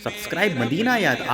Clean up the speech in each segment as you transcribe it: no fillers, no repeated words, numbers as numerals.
Subscribe Medina Yad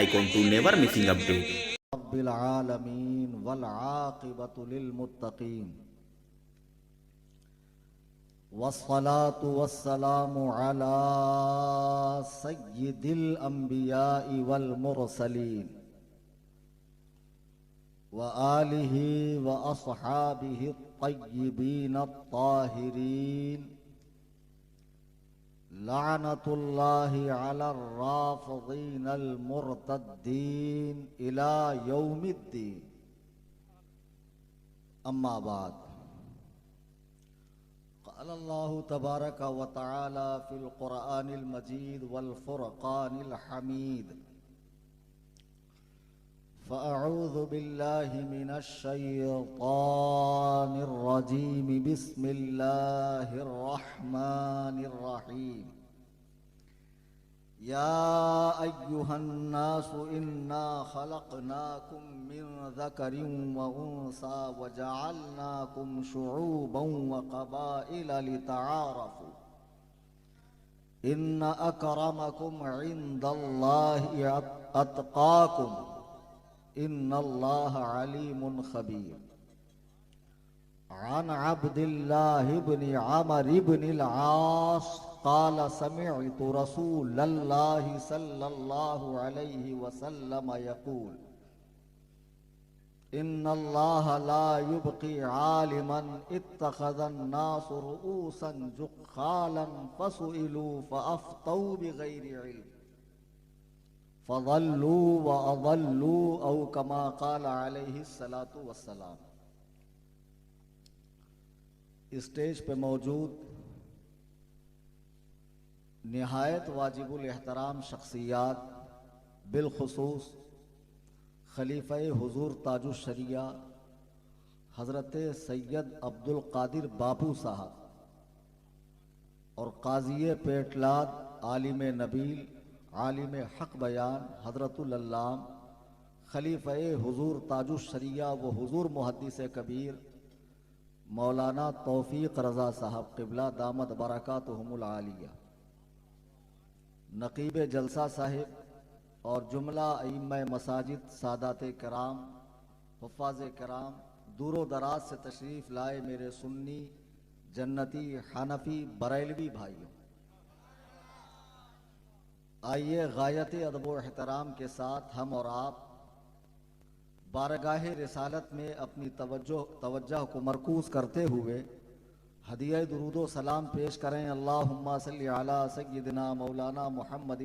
icon to never missing update. رب العالمين والعاقبة للمتقين والصلاة والسلام على سيد الأنبياء والمرسلين وآله وأصحابه الطيبين الطاهرين لعنة الله على الرافضين المرتدين إلى يوم الدين. أما بعد، قال الله تبارك وتعالى في القرآن المجيد والفرقان الحميد: فأعوذ بالله من الشيطان الرجيم، بسم الله الرحمن الرحيم. يا أيها الناس إنا خلقناكم من ذكر وأنثى وجعلناكم شعوبا وقبائل لتعارفوا إن أكرمكم عند الله أتقاكم إن الله عليم خبير. عن عبد الله بن عمرو بن العاص قال: سمعت رسول الله صلى الله عليه وسلم يقول: إن الله لا يبقي عالما اتخذ الناس رؤوسا جخالا فسئلوا فأفتوا بغير علم فضلوا وأضلوا أو كما قال علیہ الصلاۃ والسلام. اسٹیج پہ موجود نہایت واجب الاحترام شخصیات، بالخصوص خلیفہ حضور تاج الشریعہ حضرت سید عبد القادر باپو صاحب اور قاضی پیٹلاد، عالم نبیل، عالم حق بیان حضرت العلام خلیفہ حضور تاج الشریعہ و حضور محدث کبیر مولانا توفیق رضا صاحب قبلہ دامت برکاتہم العالیہ، نقیب جلسہ صاحب اور جملہ ائمہ مساجد، سادات کرام، حفاظ کرام، دور و دراز سے تشریف لائے میرے سنی، جنتی، حنفی، بریلوی بھائیوں، آئیے غایت ادب و احترام کے ساتھ ہم اور آپ بارگاہ رسالت میں اپنی توجہ کو مرکوز کرتے ہوئے ہدیہ درود و سلام پیش کریں. اللہم صلی علی سیدنا مولانا محمد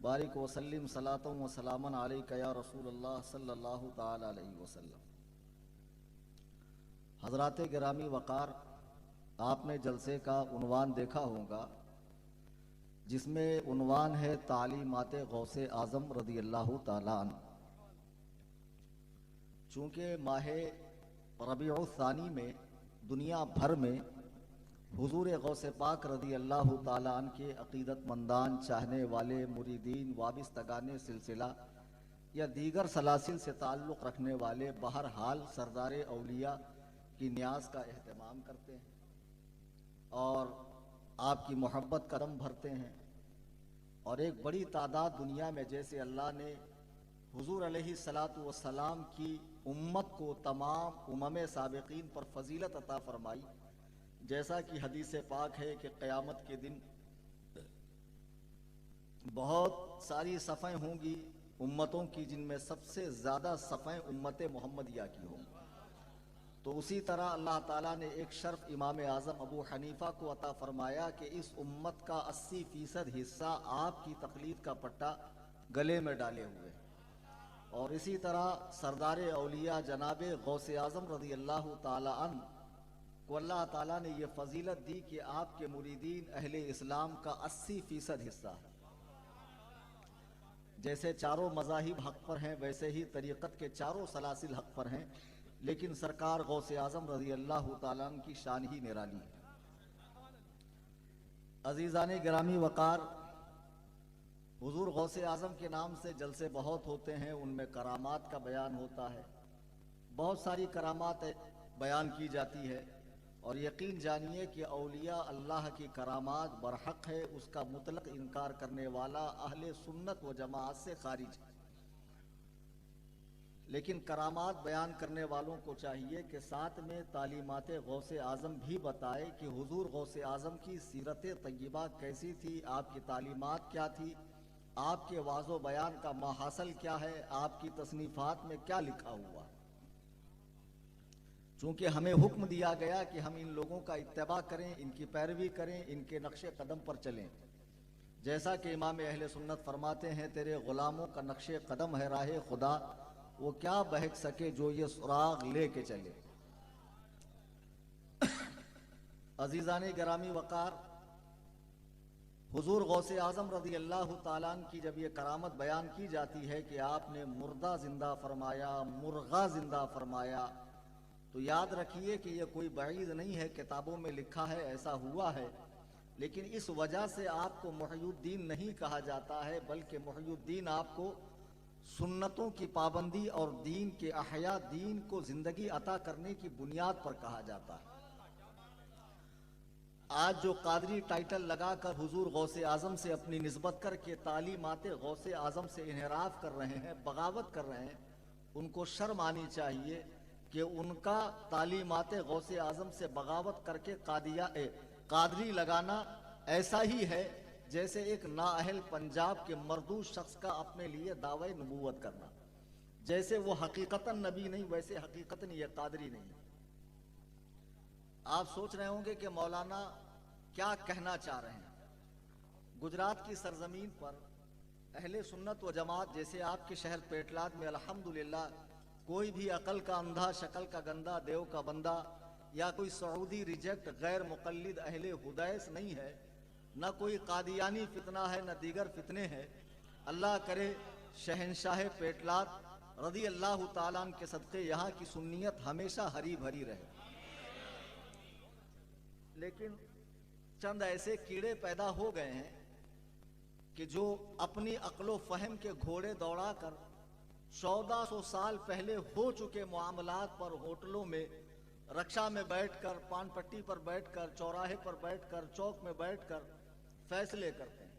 بارک وسلم صلاۃ و سلاما علیک یا رسول اللہ صلی اللہ تعالی علیہ وسلم. حضرات گرامی وقار، آپ نے جلسے کا عنوان دیکھا ہوگا جس میں عنوان ہے تعلیمات غوث اعظم رضی اللہ تعالیٰ عنہ. چونکہ ماہ ربیع الثانی میں دنیا بھر میں حضور غوث پاک رضی اللہ تعالیٰ عنہ کے عقیدت مندان، چاہنے والے، مریدین، وابستگان سلسلہ یا دیگر سلاسل سے تعلق رکھنے والے بہرحال سردار اولیاء کی نیاز کا اہتمام کرتے ہیں اور آپ کی محبت قدم بھرتے ہیں، اور ایک بڑی تعداد دنیا میں جیسے اللہ نے حضور علیہ الصلاۃ والسلام کی امت کو تمام امم سابقین پر فضیلت عطا فرمائی، جیسا کہ حدیث پاک ہے کہ قیامت کے دن بہت ساری صفیں ہوں گی امتوں کی، جن میں سب سے زیادہ صفیں امت محمدیہ کی ہوں. تو اسی طرح اللہ تعالیٰ نے ایک شرف امام اعظم ابو حنیفہ کو عطا فرمایا کہ اس امت کا 80% حصہ آپ کی تقلید کا پٹا گلے میں ڈالے ہوئے، اور اسی طرح سردار اولیاء جناب غوث اعظم رضی اللہ تعالی عنہ کو اللہ تعالیٰ نے یہ فضیلت دی کہ آپ کے مریدین اہل اسلام کا 80% حصہ ہے. جیسے چاروں مذاہب حق پر ہیں ویسے ہی طریقت کے چاروں سلاسل حق پر ہیں، لیکن سرکار غوث اعظم رضی اللہ تعالیٰ عنہ کی شان ہی نرالی ہے. عزیزان گرامی وقار، حضور غوث اعظم کے نام سے جلسے بہت ہوتے ہیں، ان میں کرامات کا بیان ہوتا ہے، بہت ساری کرامات بیان کی جاتی ہے، اور یقین جانیے کہ اولیاء اللہ کی کرامات برحق ہے، اس کا مطلق انکار کرنے والا اہل سنت و جماعت سے خارج ہے۔ لیکن کرامات بیان کرنے والوں کو چاہیے کہ ساتھ میں تعلیمات غوث اعظم بھی بتائے کہ حضور غوث اعظم کی سیرت طیبہ کیسی تھی، آپ کی تعلیمات کیا تھی، آپ کے واعظ و بیان کا ماحصل کیا ہے، آپ کی تصنیفات میں کیا لکھا ہوا۔ چونکہ ہمیں حکم دیا گیا کہ ہم ان لوگوں کا اتباع کریں، ان کی پیروی کریں، ان کے نقش قدم پر چلیں، جیسا کہ امام اہل سنت فرماتے ہیں تیرے غلاموں کا نقش قدم ہے راہ خدا، وہ کیا بہک سکے جو یہ سراغ لے کے چلے۔ عزیزان گرامی وقار، حضور غوث اعظم رضی اللہ تعالیٰ عنہ کی جب یہ کرامت بیان کی جاتی ہے کہ آپ نے مردہ زندہ فرمایا، مرغا زندہ فرمایا، تو یاد رکھیے کہ یہ کوئی بعید نہیں ہے، کتابوں میں لکھا ہے، ایسا ہوا ہے۔ لیکن اس وجہ سے آپ کو محی الدین نہیں کہا جاتا ہے، بلکہ محی الدین آپ کو سنتوں کی پابندی اور دین کے احیاء، دین کو زندگی عطا کرنے کی بنیاد پر کہا جاتا ہے۔ آج جو قادری ٹائٹل لگا کر حضور غوث اعظم سے اپنی نسبت کر کے تعلیمات غوث اعظم سے انحراف کر رہے ہیں، بغاوت کر رہے ہیں، ان کو شرم آنی چاہیے کہ ان کا تعلیمات غوث اعظم سے بغاوت کر کے قادری لگانا ایسا ہی ہے جیسے ایک نااہل پنجاب کے مردود شخص کا اپنے لیے دعوی نبوت کرنا۔ جیسے وہ حقیقتاً نبی نہیں، ویسے حقیقتاً یہ قادری نہیں۔ آپ سوچ رہے ہوں گے کہ مولانا کیا کہنا چاہ رہے ہیں۔ گجرات کی سرزمین پر اہل سنت و جماعت جیسے آپ کے شہر پیٹلاد میں الحمدللہ کوئی بھی عقل کا اندھا، شکل کا گندا، دیو کا بندہ یا کوئی سعودی ریجیکٹ غیر مقلد اہل ہدایس نہیں ہے، نہ کوئی قادیانی فتنہ ہے، نہ دیگر فتنے ہیں۔ اللہ کرے شہنشاہ پیٹلاد رضی اللہ تعالیٰ عنہ کے صدقے یہاں کی سنیت ہمیشہ ہری بھری رہے۔ لیکن چند ایسے کیڑے پیدا ہو گئے ہیں کہ جو اپنی عقل و فہم کے گھوڑے دوڑا کر 1400 سال پہلے ہو چکے معاملات پر ہوٹلوں میں رکشا میں بیٹھ کر، پان پٹی پر بیٹھ کر، چوراہے پر بیٹھ کر، چوک میں بیٹھ کر فیصلے کرتے ہیں۔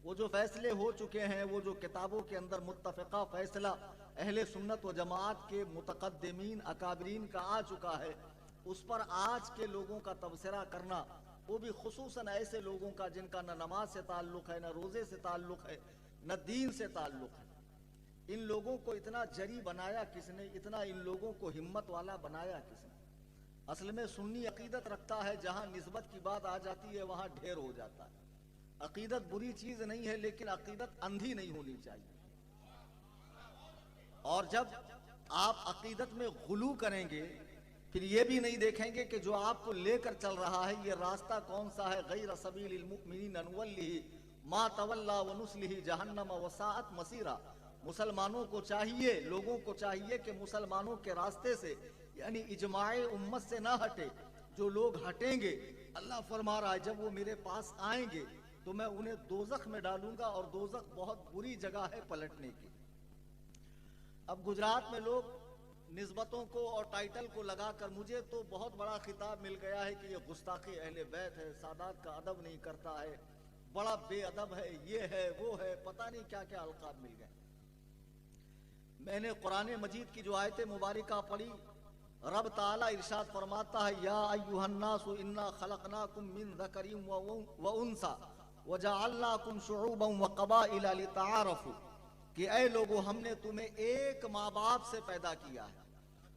وہ جو فیصلے ہو چکے ہیں، وہ جو کتابوں کے اندر متفقہ فیصلہ اہل سنت و جماعت کے متقدمین اکابرین کا آ چکا ہے، اس پر آج کے لوگوں کا تبصرہ کرنا، وہ بھی خصوصاً ایسے لوگوں کا جن کا نہ نماز سے تعلق ہے، نہ روزے سے تعلق ہے، نہ دین سے تعلق ہے۔ ان لوگوں کو اتنا جری بنایا کس نے؟ اتنا ان لوگوں کو ہمت والا بنایا کس نے؟ اصل میں سنی عقیدت رکھتا ہے، جہاں نسبت کی بات آ جاتی ہے وہاں ڈھیر ہو جاتا ہے۔ عقیدت بری چیز نہیں ہے، لیکن عقیدت اندھی نہیں ہونی چاہیے۔ اور جب آپ عقیدت میں غلو کریں گے، پھر یہ بھی نہیں دیکھیں گے کہ جو آپ کو لے کر چل رہا ہے یہ راستہ کون سا ہے۔ غیر سبیل المؤمنین نولہ ما تولی ونصلہ جہنم وساءت مصیرا۔ مسلمانوں کو چاہیے، لوگوں کو چاہیے کہ مسلمانوں کے راستے سے یعنی اجماع امت سے نہ ہٹے۔ جو لوگ ہٹیں گے، اللہ فرما رہا ہے جب وہ میرے پاس آئیں گے تو میں انہیں دوزخ میں ڈالوں گا، اور دوزخ بہت بری جگہ ہے پلٹنے کی۔ اب گجرات میں لوگ نسبتوں کو اور ٹائٹل کو لگا کر، مجھے تو بہت بڑا خطاب مل گیا ہے کہ یہ گستاخی اہل بیت ہے، سادات کا ادب نہیں کرتا ہے، بڑا بے ادب ہے، یہ ہے وہ ہے، پتہ نہیں کیا کیا القاب مل گئے۔ میں نے قرآن مجید کی جو آیت مبارکہ پڑھی، رب تعالیٰ ارشاد فرماتا ہے یا ایھا الناس انا خلقناکم من ذکر و انثی وجعلناکم شعوبا وقبائل لتعارفوا، کہ اے لوگو ہم نے تمہیں ایک ماں باپ سے پیدا کیا ہے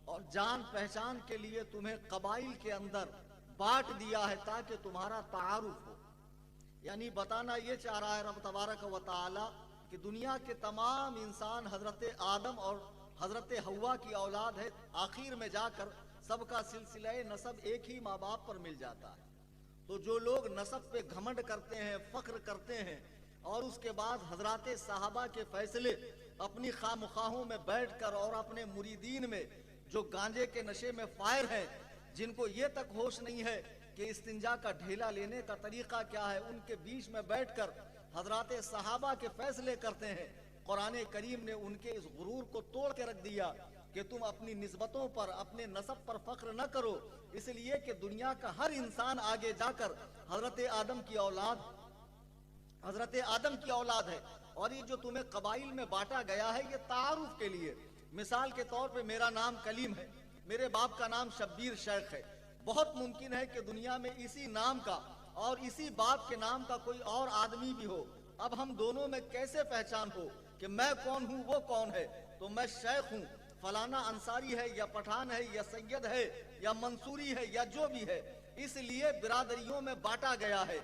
اور جان پہچان کے لیے تمہیں قبائل کے اندر بانٹ دیا ہے تاکہ تمہارا تعارف ہو۔ یعنی بتانا یہ چاہ رہا ہے رب تبارک و تعالی کہ دنیا کے تمام انسان حضرت آدم اور حضرت حوا کی اولاد ہے، آخر میں جا کر سب کا سلسلہ نسب ایک ہی ماں باپ پر مل جاتا ہے۔ تو جو لوگ نسب پہ گھمنڈ کرتے ہیں، فخر کرتے ہیں، اور اس کے بعد حضرات صحابہ کے فیصلے اپنی خواہوں میں بیٹھ کر اور اپنے مریدین میں جو گانجے کے نشے میں فائر ہیں، جن کو یہ تک ہوش نہیں ہے کہ استنجا کا ڈھیلا لینے کا طریقہ کیا ہے، ان کے بیچ میں بیٹھ کر حضرات صحابہ کے فیصلے کرتے ہیں۔ قرآن کریم نے ان کے اس غرور کو توڑ کے رکھ دیا۔ کہ تم اپنی نسبتوں پر اپنے نسب پر فخر نہ کرو، اس لیے کہ دنیا کا ہر انسان آگے جا کر حضرت آدم کی اولاد ہے، اور یہ جو تمہیں قبائل میں بانٹا گیا ہے یہ تعارف کے لیے، مثال کے طور پہ میرا نام کلیم ہے، میرے باپ کا نام شبیر شیخ ہے، بہت ممکن ہے کہ دنیا میں اسی نام کا اور اسی باپ کے نام کا کوئی اور آدمی بھی ہو، اب ہم دونوں میں کیسے پہچان ہو کہ میں کون ہوں وہ کون ہے؟ تو میں شیخ ہوں، فلانا انصاری ہے یا پٹھان ہے یا سید ہے یا منصوری ہے یا جو بھی ہے، اس لیے برادریوں میں بانٹا گیا ہے۔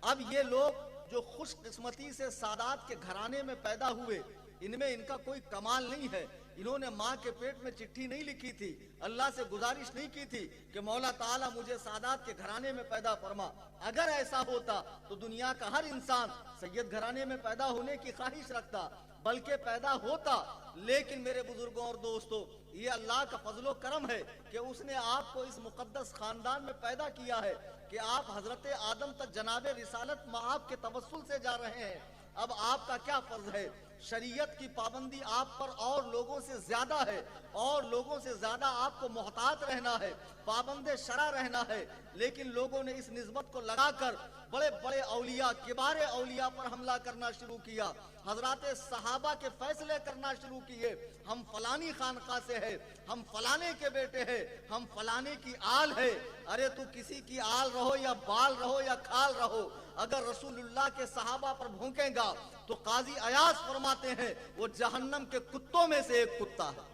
اب یہ لوگ جو خوش قسمتی سے سادات کے گھرانے میں پیدا ہوئے، ان میں ان کا کوئی کمال نہیں ہے، انہوں نے ماں کے پیٹ میں چٹھی نہیں لکھی تھی، اللہ سے گزارش نہیں کی تھی کہ مولا تعالیٰ مجھے سادات کے گھرانے میں پیدا فرما۔ اگر ایسا ہوتا تو دنیا کا ہر انسان سید گھرانے میں پیدا ہونے کی خواہش رکھتا، بلکہ پیدا ہوتا، لیکن میرے بزرگوں اور دوستوں، یہ اللہ کا فضل و کرم ہے کہ اس نے آپ کو اس مقدس خاندان میں پیدا کیا ہے کہ آپ حضرت آدم تک جناب رسالت معاف کے توسل سے جا رہے ہیں۔ اب آپ کا کیا فرض ہے؟ شریعت کی پابندی آپ پر اور لوگوں سے زیادہ ہے، اور لوگوں سے زیادہ آپ کو محتاط رہنا ہے، پابند شرع رہنا ہے، لیکن لوگوں نے اس نسبت کو لگا کر بڑے بڑے اولیاء، کبار اولیاء پر حملہ کرنا شروع کیا، حضرات صحابہ کے فیصلے کرنا شروع کیے، ہم فلانی خانقاہ سے ہے، ہم فلانے کے بیٹے ہیں، ہم فلانے کی آل ہے۔ ارے تو کسی کی آل رہو یا بال رہو یا کھال رہو، اگر رسول اللہ کے صحابہ پر بھونکیں گا تو قاضی ایاز فرماتے ہیں وہ جہنم کے کتوں میں سے ایک کتا ہے۔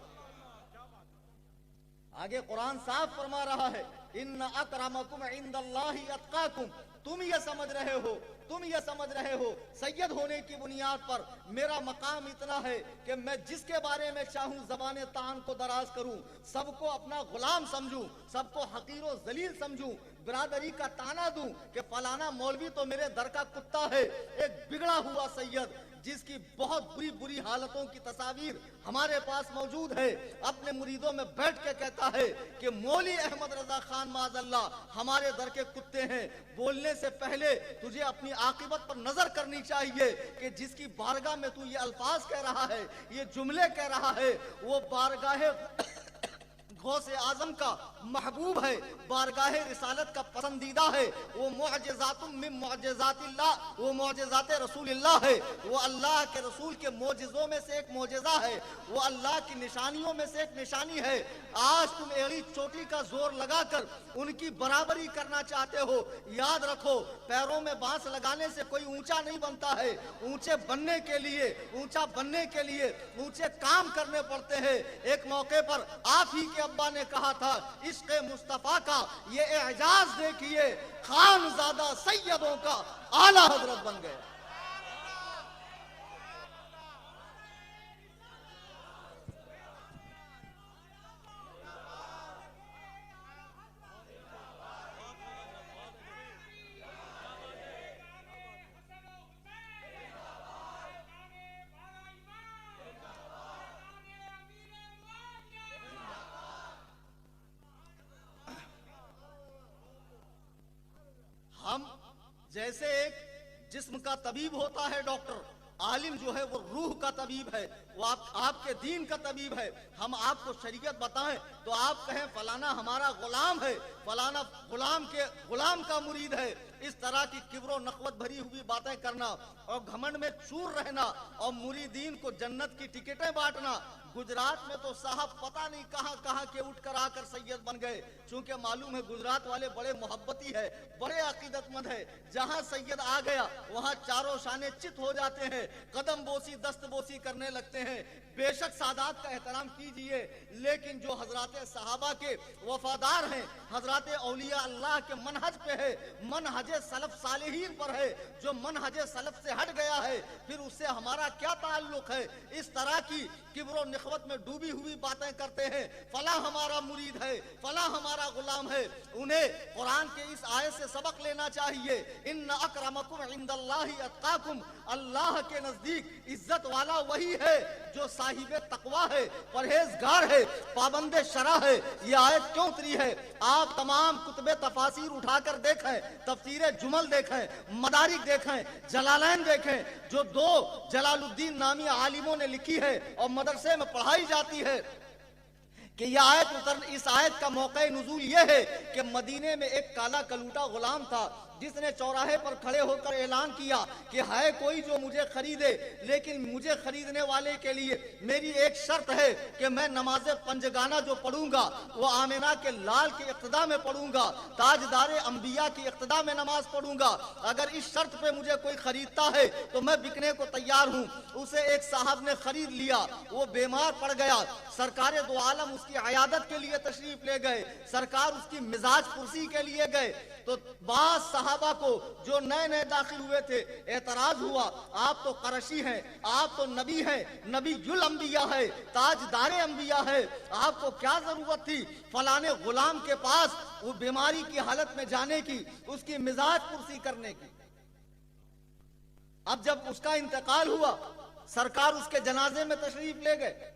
آگے قرآن صاف فرما رہا ہے ان اکرمکم عند اللہ اتقاکم، تم یہ سمجھ رہے ہو سید ہونے کی بنیاد پر میرا مقام اتنا ہے کہ میں جس کے بارے میں چاہوں زبان طعن کو دراز کروں، سب کو اپنا غلام سمجھوں، سب کو حقیر و ذلیل سمجھوں، برادری کا تانا دوں کہ فلانا مولوی تو میرے در کا کتا ہے۔ ایک بگڑا ہوا سید جس کی بہت بری بری حالتوں کی تصاویر ہمارے پاس موجود ہے، اپنے مریدوں میں بیٹھ کے کہتا ہے کہ مولی احمد رضا خان معاذ اللہ ہمارے در کے کتے ہیں۔ بولنے سے پہلے تجھے اپنی عاقبت پر نظر کرنی چاہیے کہ جس کی بارگاہ میں تو یہ الفاظ کہہ رہا ہے، یہ جملے کہہ رہا ہے، وہ بارگاہ غوث اعظم کا محبوب ہے، بارگاہ رسالت کا پسندیدہ ہے، وہ معجزات من معجزات اللہ، وہ معجزات رسول اللہ ہے، وہ اللہ کے رسول کے معجزوں میں سے ایک معجزہ ہے، وہ اللہ کی نشانیوں میں سے ایک نشانی ہے۔ آج تم ایڑی چوٹی کا زور لگا کر ان کی برابری کرنا چاہتے ہو، یاد رکھو پیروں میں بانس لگانے سے کوئی اونچا نہیں بنتا ہے، اونچا بننے کے لیے اونچے کام کرنے پڑتے ہیں۔ ایک موقع پر آپ ہی کے ابا نے کہا تھا عشق مصطفیٰ کا یہ اعجاز دیکھیے، خانزادہ سیدوں کا اعلیٰ حضرت بن گئے۔ ہم جیسے ایک جسم کا طبیب ہوتا ہے ڈاکٹر، عالم جو ہے وہ روح کا طبیب ہے، وہ آپ کے دین کا طبیب ہے۔ ہم آپ کو شریعت بتائیں تو آپ کہیں فلانا ہمارا غلام ہے، فلانا غلام کا مرید ہے۔ اس طرح کی کبر و نخوت بھری ہوئی باتیں کرنا اور گھمنڈ میں چور رہنا اور مریدین کو جنت کی ٹکٹیں بانٹنا، گجرات میں تو صاحب پتہ نہیں کہاں کے اٹھ کر آ کر سید بن گئے، چونکہ معلوم ہے گجرات والے بڑے محبتی ہے، بڑے عقیدت مند ہے، جہاں سید آ گیا وہاں چاروں شانے چت ہو جاتے ہیں، قدم بوسی دست بوسی کرنے لگتے ہیں۔ بے شک سادات کا احترام کیجئے، لیکن جو حضرات صحابہ کے وفادار ہیں، حضرات اولیاء اللہ کے منہج پہ ہے، منہج سلف صالحین پر ہے، جو منہج سلف سے ہٹ گیا ہے پھر اس سے ہمارا کیا تعلق ہے؟ اس طرح کی کبر و نخوت میں ڈوبی ہوئی باتیں کرتے ہیں، فلاں ہمارا مرید ہے، فلاں ہمارا غلام ہے۔ انہیں قرآن کے اس آیت سے سبق لینا چاہیے، ان اکرمکم عند اللہ اتقاکم، اللہ کے نزدیک عزت والا وہی ہے جو صاحب تقوی ہے، پرہیزگار ہے، پابند شرع ہے۔ یہ آیت کیوں اتری ہے؟ آپ تمام کتب تفاسیر اٹھا کر دیکھیں، تفسیر جمل دیکھیں، مدارک دیکھیں، جلالین دیکھیں، جو دو جلال الدین نامی عالموں نے لکھی ہے اور مدرسے میں پڑھائی جاتی ہے۔ کہ یہ آیت اس آیت کا موقع نزول یہ ہے کہ مدینے میں ایک کالا کلوٹا غلام تھا جس نے چوراہے پر کھڑے ہو کر اعلان کیا کہ ہے کوئی جو مجھے خریدے، لیکن مجھے خریدنے والے کے لیے میری ایک شرط ہے کہ میں نماز پنجگانہ جو پڑھوں گا وہ آمنہ کے لال کے اقتداء میں پڑھوں گا، تاجدار انبیاء کی اقتداء میں نماز پڑھوں گا، اگر اس شرط پہ مجھے کوئی خریدتا ہے تو میں بکنے کو تیار ہوں۔ اسے ایک صاحب نے خرید لیا، وہ بیمار پڑ گیا، سرکار دو عالم اس کی عیادت کے لیے تشریف لے گئے، سرکار اس کی مزاج پرسی کے لیے گئے تو بعض صحابہ کو جو نئے نئے داخل ہوئے تھے اعتراض ہوا، آپ تو قرشی ہیں، آپ تو نبی ہیں، نبی الانبیاء ہے، تاجدار انبیاء ہے، آپ کو کیا ضرورت تھی فلانے غلام کے پاس وہ بیماری کی حالت میں جانے کی، اس کی مزاج پرسی کرنے کی۔ اب جب اس کا انتقال ہوا، سرکار اس کے جنازے میں تشریف لے گئے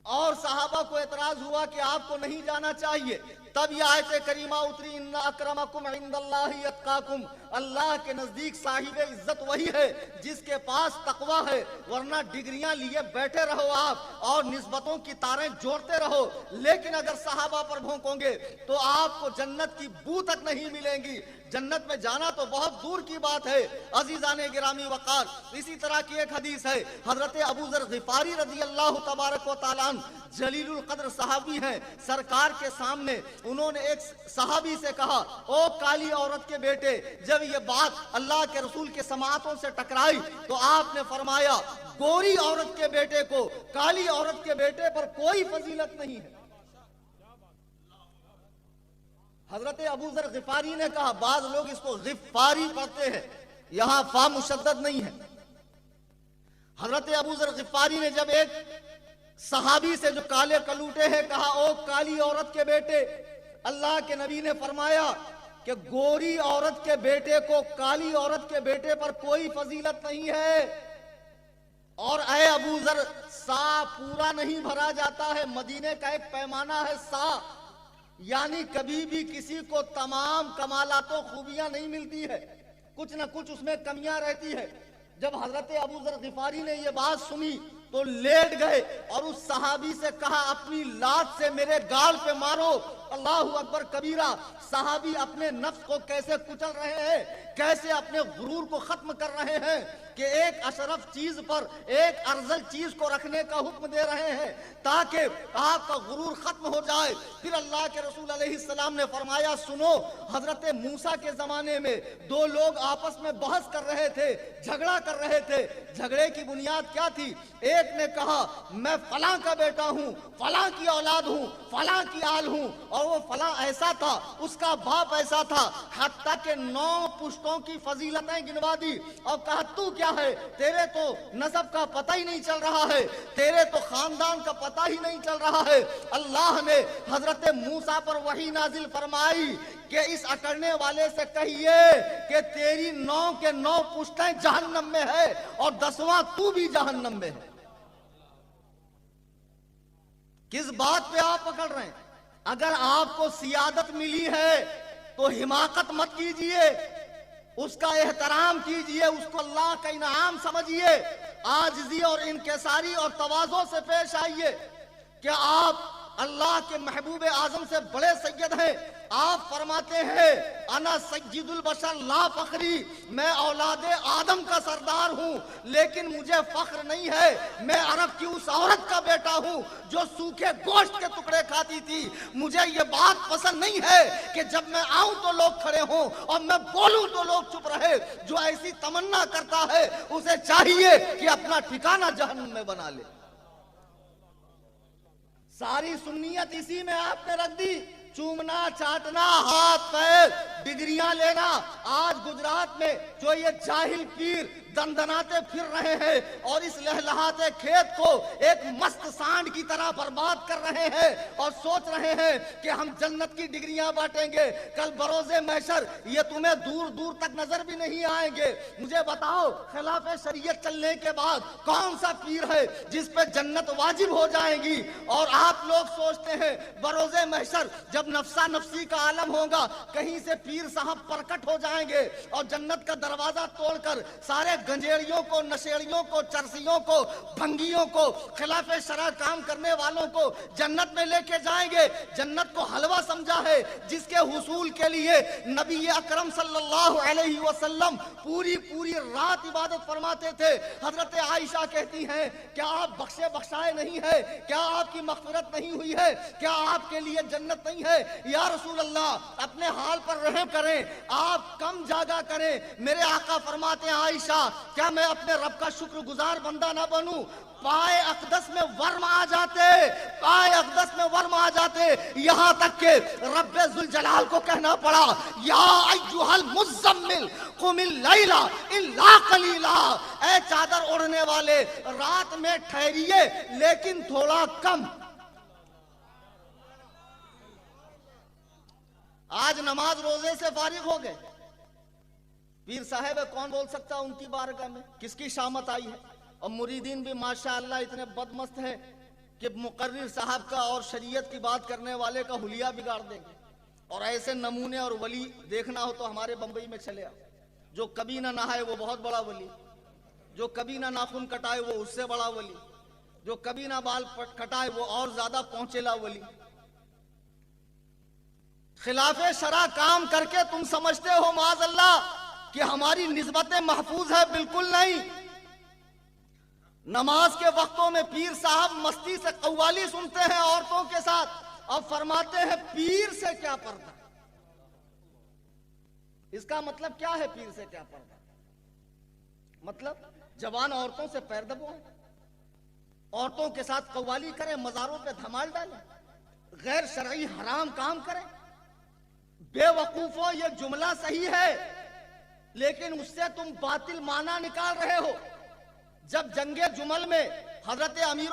اور صحابہ کو اعتراض ہوا کہ آپ کو نہیں جانا چاہیے، تب یہ آیت کریمہ اتری، ان اکرمکم عند اللہ اتقاکم، اللہ کے نزدیک صاحب عزت وہی ہے جس کے پاس تقوی ہے، ورنہ ڈگریاں لیے بیٹھے رہو آپ اور نسبتوں کی تاریں جوڑتے رہو، لیکن اگر صحابہ پر بھونکو گے تو آپ کو جنت کی بو تک نہیں ملیں گی، جنت میں جانا تو بہت دور کی بات ہے۔ عزیزان گرامی وقار، اسی طرح کی ایک حدیث ہے، حضرت ابو ذر غفاری رضی اللہ تبارک و تعالیٰ جلیل القدر صحابی ہیں، سرکار کے سامنے انہوں نے ایک صحابی سے کہا، او کالی عورت کے بیٹے، جب یہ بات اللہ کے رسول کے سماعتوں سے ٹکرائی تو آپ نے فرمایا، گوری عورت کے بیٹے کو کالی عورت کے بیٹے پر کوئی فضیلت نہیں ہے۔ حضرت ابو ذر غفاری نے کہا، بعض لوگ اس کو غفاری پڑھتے ہیں، یہاں فا مشدد نہیں ہے۔ حضرت ابو ذر غفاری نے جب ایک صحابی سے جو کالے کلوٹے ہیں کہا، او کالی عورت کے بیٹے، اللہ کے نبی نے فرمایا کہ گوری عورت کے بیٹے کو کالی عورت کے بیٹے پر کوئی فضیلت نہیں ہے، اور اے ابو ذر، سا پورا نہیں بھرا جاتا ہے، مدینے کا ایک پیمانہ ہے سا، یعنی کبھی بھی کسی کو تمام کمالات و خوبیاں نہیں ملتی ہے، کچھ نہ کچھ اس میں کمیاں رہتی ہے۔ جب حضرت ابو ذر غفاری نے یہ بات سنی تو لیٹ گئے اور اس صحابی سے کہا، اپنی لات سے میرے گال پہ مارو، اللہ اکبر کبیرہ۔ صحابی اپنے نفس کو کیسے کچل رہے ہیں، کیسے اپنے غرور کو ختم کر رہے ہیں کہ ایک اشرف چیز پر ایک ارذل چیز کو رکھنے کا حکم دے رہے ہیں تاکہ آپ کا غرور ختم ہو جائے۔ پھر اللہ کے رسول علیہ السلام نے فرمایا، سنو، حضرت موسیٰ کے زمانے میں دو لوگ آپس میں بحث کر رہے تھے، جھگڑا کر رہے تھے، جھگڑے کی بنیاد کیا تھی؟ ایک نے کہا، میں فلاں کا بیٹا ہوں، فلاں کی اولاد ہوں، فلاں کی آل ہوں، اور وہ فلاں ایسا تھا، اس کا باپ ایسا تھا، حتیٰ کہ 9 پشتوں کی فضیلتیں گنوا دی، اور کہا، تو کیا ہے، تیرے تو نسب کا پتہ ہی نہیں چل رہا ہے، تیرے تو خاندان کا پتہ ہی نہیں چل رہا ہے۔ اللہ نے حضرت موسیٰ پر وحی نازل فرمائی کہ اس اکڑنے والے سے کہیے کہ تیری 9 کے 9 پشتیں جہنم میں ہے اور 10واں تو بھی جہنم میں ہے۔ کس بات پہ آپ پکڑ رہے ہیں؟ اگر آپ کو سیادت ملی ہے تو حماقت مت کیجئے، اس کا احترام کیجئے، اس کو اللہ کا انعام سمجھیے، عاجزی اور انکساری اور تواضع سے پیش آئیے کہ آپ اللہ کے محبوب اعظم سے بڑے سید ہیں۔ آپ فرماتے ہیں، انا سید البشر لا فخری، میں اولاد آدم کا سردار ہوں، لیکن مجھے فخر نہیں ہے، میں عرب کی اس عورت کا بیٹا ہوں جو سوکھے گوشت کے ٹکڑے کھاتی تھی۔ مجھے یہ بات پسند نہیں ہے کہ جب میں آؤں تو لوگ کھڑے ہوں اور میں بولوں تو لوگ چپ رہے۔ جو ایسی تمنا کرتا ہے اسے چاہیے کہ اپنا ٹھکانہ جہنم میں بنا لے۔ ساری سنیت اسی میں آپ نے رکھ دی، چومنا، چاٹنا، ہاتھ پیر، ڈگریاں لینا۔ آج گجرات میں جو یہ جاہل پیر دندناتے پھر رہے ہیں اور اس لہلہاتے کھیت کو ایک مست سانڈ کی طرح برباد کر رہے ہیں اور سوچ رہے ہیں کہ ہم جنت کی ڈگریاں بانٹیں گے، کل بروز محشر یہ تمہیں دور دور تک نظر بھی نہیں آئیں گے۔ مجھے بتاؤ، خلاف شریعت چلنے کے بعد کون سا پیر ہے جس پہ جنت واجب ہو جائے گی؟ اور آپ لوگ سوچتے ہیں بروز محشر جب نفسا نفسی کا عالم ہوگا، کہیں سے پیر صاحب پرکٹ ہو جائیں گے اور جنت کا دروازہ توڑ کر سارے گنجیڑیوں کو، نشیڑیوں کو، چرسیوں کو، بھنگیوں کو، خلاف شرع کام کرنے والوں کو جنت میں لے کے جائیں گے۔ جنت کو حلوہ سمجھا ہے جس کے حصول کے لیے نبی اکرم صلی اللہ علیہ وسلم پوری رات عبادت فرماتے تھے۔ حضرت عائشہ کہتی ہیں کیا آپ بخشے بخشائے نہیں ہے؟ کیا آپ کی مغفرت نہیں ہوئی ہے؟ کیا آپ کے لیے جنت نہیں ہے؟ یا رسول اللہ اپنے حال پر رحم کریں، آپ کم جاگا کریں۔ میرے آقا فرماتے ہیں عائشہ کیا میں اپنے رب کا شکر گزار بندہ نہ بنوں؟ پائے اقدس میں ورم آ جاتے، پائے اقدس میں ورم آ جاتے، یہاں تک کہ رب ذوالجلال کو کہنا پڑا یا ایھا المزمل قم اللیل الا قلیلا، اے چادر اوڑھنے والے رات میں ٹھہریے لیکن تھوڑا کم۔ آج نماز روزے سے فارغ ہو گئے، پیر صاحب ہے کون بول سکتا ان کی بارگاہ میں کس کی شامت آئی ہے؟ اور مریدین بھی ماشاءاللہ اتنے بدمست ہیں کہ مقرر صاحب کا اور شریعت کی بات کرنے والے کا حلیہ بگاڑ دیں گے۔ اور ایسے نمونے اور ولی دیکھنا ہو تو ہمارے بمبئی میں چلے آؤ، جو کبھی نہ نہائے وہ بہت بڑا ولی، جو کبھی نہ ناخن کٹائے وہ اس سے بڑا ولی، جو کبھی نہ بال کٹائے وہ اور زیادہ پہنچیلا ولی۔ خلاف شرع کام کر کے تم سمجھتے ہو معاذ اللہ کہ ہماری نسبتیں محفوظ ہے؟ بالکل نہیں۔ نماز کے وقتوں میں پیر صاحب مستی سے قوالی سنتے ہیں عورتوں کے ساتھ اور فرماتے ہیں پیر سے کیا پردہ۔ اس کا مطلب کیا ہے پیر سے کیا پردہ؟ مطلب جوان عورتوں سے پیر دبوائیں، عورتوں کے ساتھ قوالی کریں، مزاروں پہ دھمال ڈالیں، غیر شرعی حرام کام کریں۔ بے وقوفوں یہ جملہ صحیح ہے لیکن اس سے تم باطل معنی نکال رہے ہو۔ جب جنگ جمل میں حضرت امیر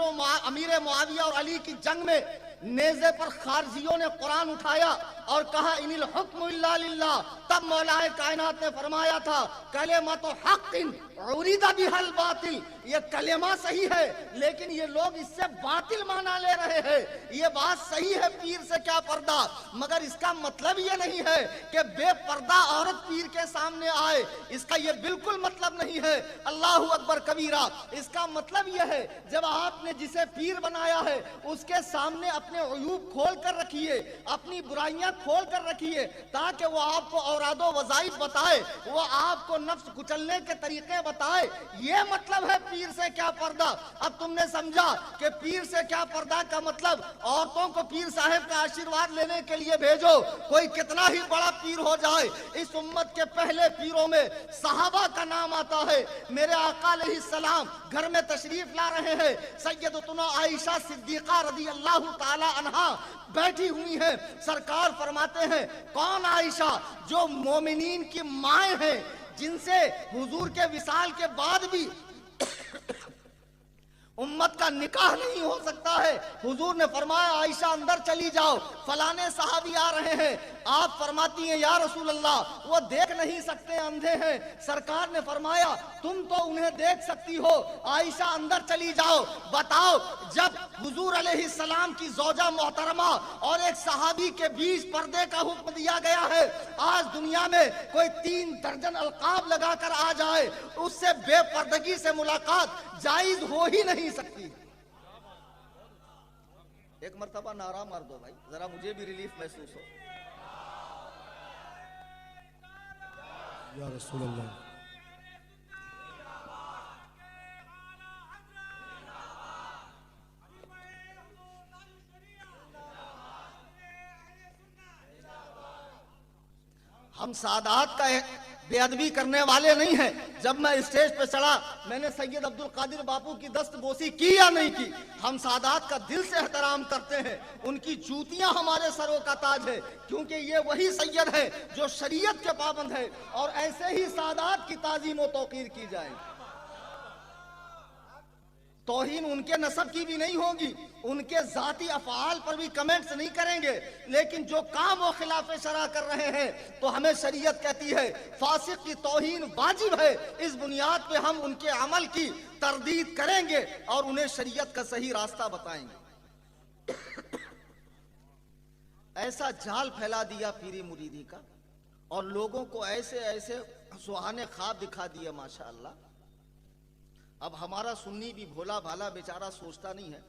معاویہ اور علی کی جنگ میں نیزے پر خارجیوں نے قرآن اٹھایا اور کہا ان الحکم الا للہ، تب مولا کائنات نے فرمایا تھا کلمۃ حق عرید بها الباطل، یہ کلمہ صحیح ہے لیکن یہ لوگ اس سے باطل معنی لے رہے ہیں۔ یہ بات صحیح ہے پیر سے کیا پردہ، مگر اس کا مطلب یہ نہیں ہے کہ بے پردہ عورت پیر کے سامنے آئے، اس کا یہ بالکل مطلب نہیں ہے۔ اللہ اکبر کبیرہ، اس کا مطلب یہ ہے جب آپ نے جسے پیر بنایا ہے اس کے سامنے اپنے عیوب کھول کر رکھیے، اپنی برائیاں کھول کر رکھیے تاکہ وہ آپ کو اوراد و وظائف بتائے، وہ آپ کو نفس کچلنے کے طریقے بتائے۔ یہ مطلب ہے پیر سے کیا پردہ۔ اب تم نے سمجھا کہ پیر سے کیا پردہ کا مطلب عورتوں کو پیر صاحب کا آشیرواد لینے کے لیے بھیجو، کوئی کتنا ہی بڑا پیر ہو جائے۔ اس امت کے پہلے پیروں میں صحابہ کا نام آتا ہے۔ میرے آقا علیہ السلام گھر میں تشریف لا رہے ہیں، سیدتنا عائشہ صدیقہ رضی اللہ تعالی عنہا بیٹھی ہوئی ہیں، سرکار فرماتے ہیں کون عائشہ؟ جو مومنین کی مائیں ہیں، جن سے حضور کے وصال کے بعد بھی امت کا نکاح نہیں ہو سکتا ہے۔ حضور نے فرمایا عائشہ اندر چلی جاؤ، فلانے صحابی آ رہے ہیں۔ آپ فرماتی ہیں یا رسول اللہ وہ دیکھ نہیں سکتے، اندھے ہیں۔ سرکار نے فرمایا تم تو انہیں دیکھ سکتی ہو، عائشہ اندر چلی جاؤ۔ بتاؤ جب حضور علیہ السلام کی زوجہ محترمہ اور ایک صحابی کے بیچ پردے کا حکم دیا گیا ہے، آج دنیا میں کوئی 3 درجن القاب لگا کر آ جائے، اس سے بے پردگی سے ملاقات جائز ہو ہی نہیں سکتی۔ ایک مرتبہ نعرہ مار دو بھائی، ذرا مجھے بھی ریلیف محسوس ہو۔ یا رسول اللہ۔ ہم سادات کا بے ادبی کرنے والے نہیں ہیں۔ جب میں اسٹیج پہ چڑھا میں نے سید عبد القادر باپو کی دست بوسی کی یا نہیں کی؟ ہم سادات کا دل سے احترام کرتے ہیں، ان کی جوتیاں ہمارے سروں کا تاج ہے، کیونکہ یہ وہی سید ہے جو شریعت کے پابند ہے، اور ایسے ہی سادات کی تعظیم و توقیر کی جائے۔ توہین ان کے نسب کی بھی نہیں ہوگی، ان کے ذاتی افعال پر بھی کمنٹس نہیں کریں گے، لیکن جو کام وہ خلاف شرع کر رہے ہیں تو ہمیں شریعت کہتی ہے فاسق کی توہین واجب ہے۔ اس بنیاد پہ ہم ان کے عمل کی تردید کریں گے اور انہیں شریعت کا صحیح راستہ بتائیں گے۔ ایسا جال پھیلا دیا پیری مریدی کا، اور لوگوں کو ایسے ایسے سہانے خواب دکھا دیے ماشاءاللہ اب ہمارا سنی بھی بھولا بھالا بیچارہ سوچتا نہیں ہے،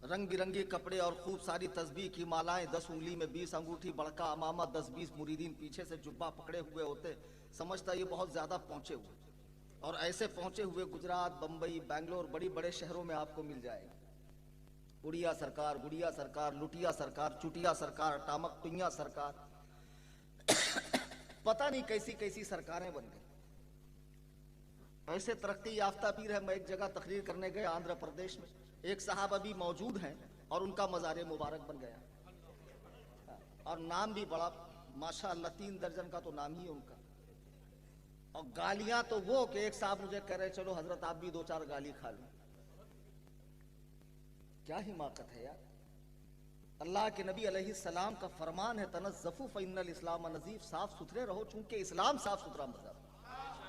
رنگ برنگے کپڑے اور خوب ساری تسبیح کی مالائیں، 10 انگلی میں 20 انگوٹھی، بڑکا امامہ، 10-20 مریدین پیچھے سے جبہ پکڑے ہوئے ہوتے، سمجھتا یہ بہت زیادہ پہنچے ہوئے، اور ایسے پہنچے ہوئے گجرات، بمبئی، بنگلور، بڑی بڑے شہروں میں آپ کو مل جائے گا۔ اڑیا سرکار، گڑیا سرکار، لٹیا سرکار، چٹیا سرکار، ٹامک ٹنیا سرکار، پتہ نہیں کیسی کیسی سرکاریں بن گئی۔ ایسے ترقی یافتہ پیر ہے۔ میں ایک جگہ تقریر کرنے گئے آندھرا پردیش میں، ایک صاحب ابھی موجود ہیں اور ان کا مزار مبارک بن گیا، اور نام بھی بڑا ماشاءاللہ 3 درجن کا تو نام ہی ہے ان کا، اور گالیاں تو وہ کہ ایک صاحب مجھے کہہ رہے چلو حضرت آپ بھی 2-4 گالی کھا لیں۔ کیا حماقت ہے یار! اللہ کے نبی علیہ السلام کا فرمان ہے تنزفوا فإن الاسلام نظیف، صاف ستھرے رہو چونکہ اسلام صاف ستھرا مذہب ہے۔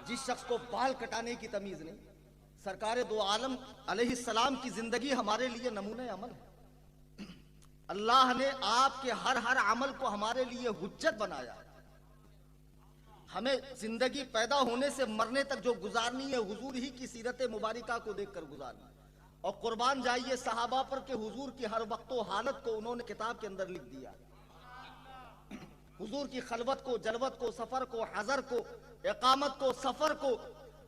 جس شخص کو بال کٹانے کی تمیز نہیں، سرکار دو عالم علیہ السلام کی زندگی ہمارے لیے نمونہ عمل ہے۔ اللہ نے آپ کے ہر عمل کو ہمارے لیے حجت بنایا۔ ہمیں زندگی پیدا ہونے سے مرنے تک جو گزارنی ہے حضور ہی کی سیرت مبارکہ کو دیکھ کر گزارنی ہے، اور قربان جائیے صحابہ پر کہ حضور کی ہر وقت و حالت کو انہوں نے کتاب کے اندر لکھ دیا۔ حضور کی خلوت کو، جلوت کو، سفر کو، حضر کو، اقامت کو، سفر کو،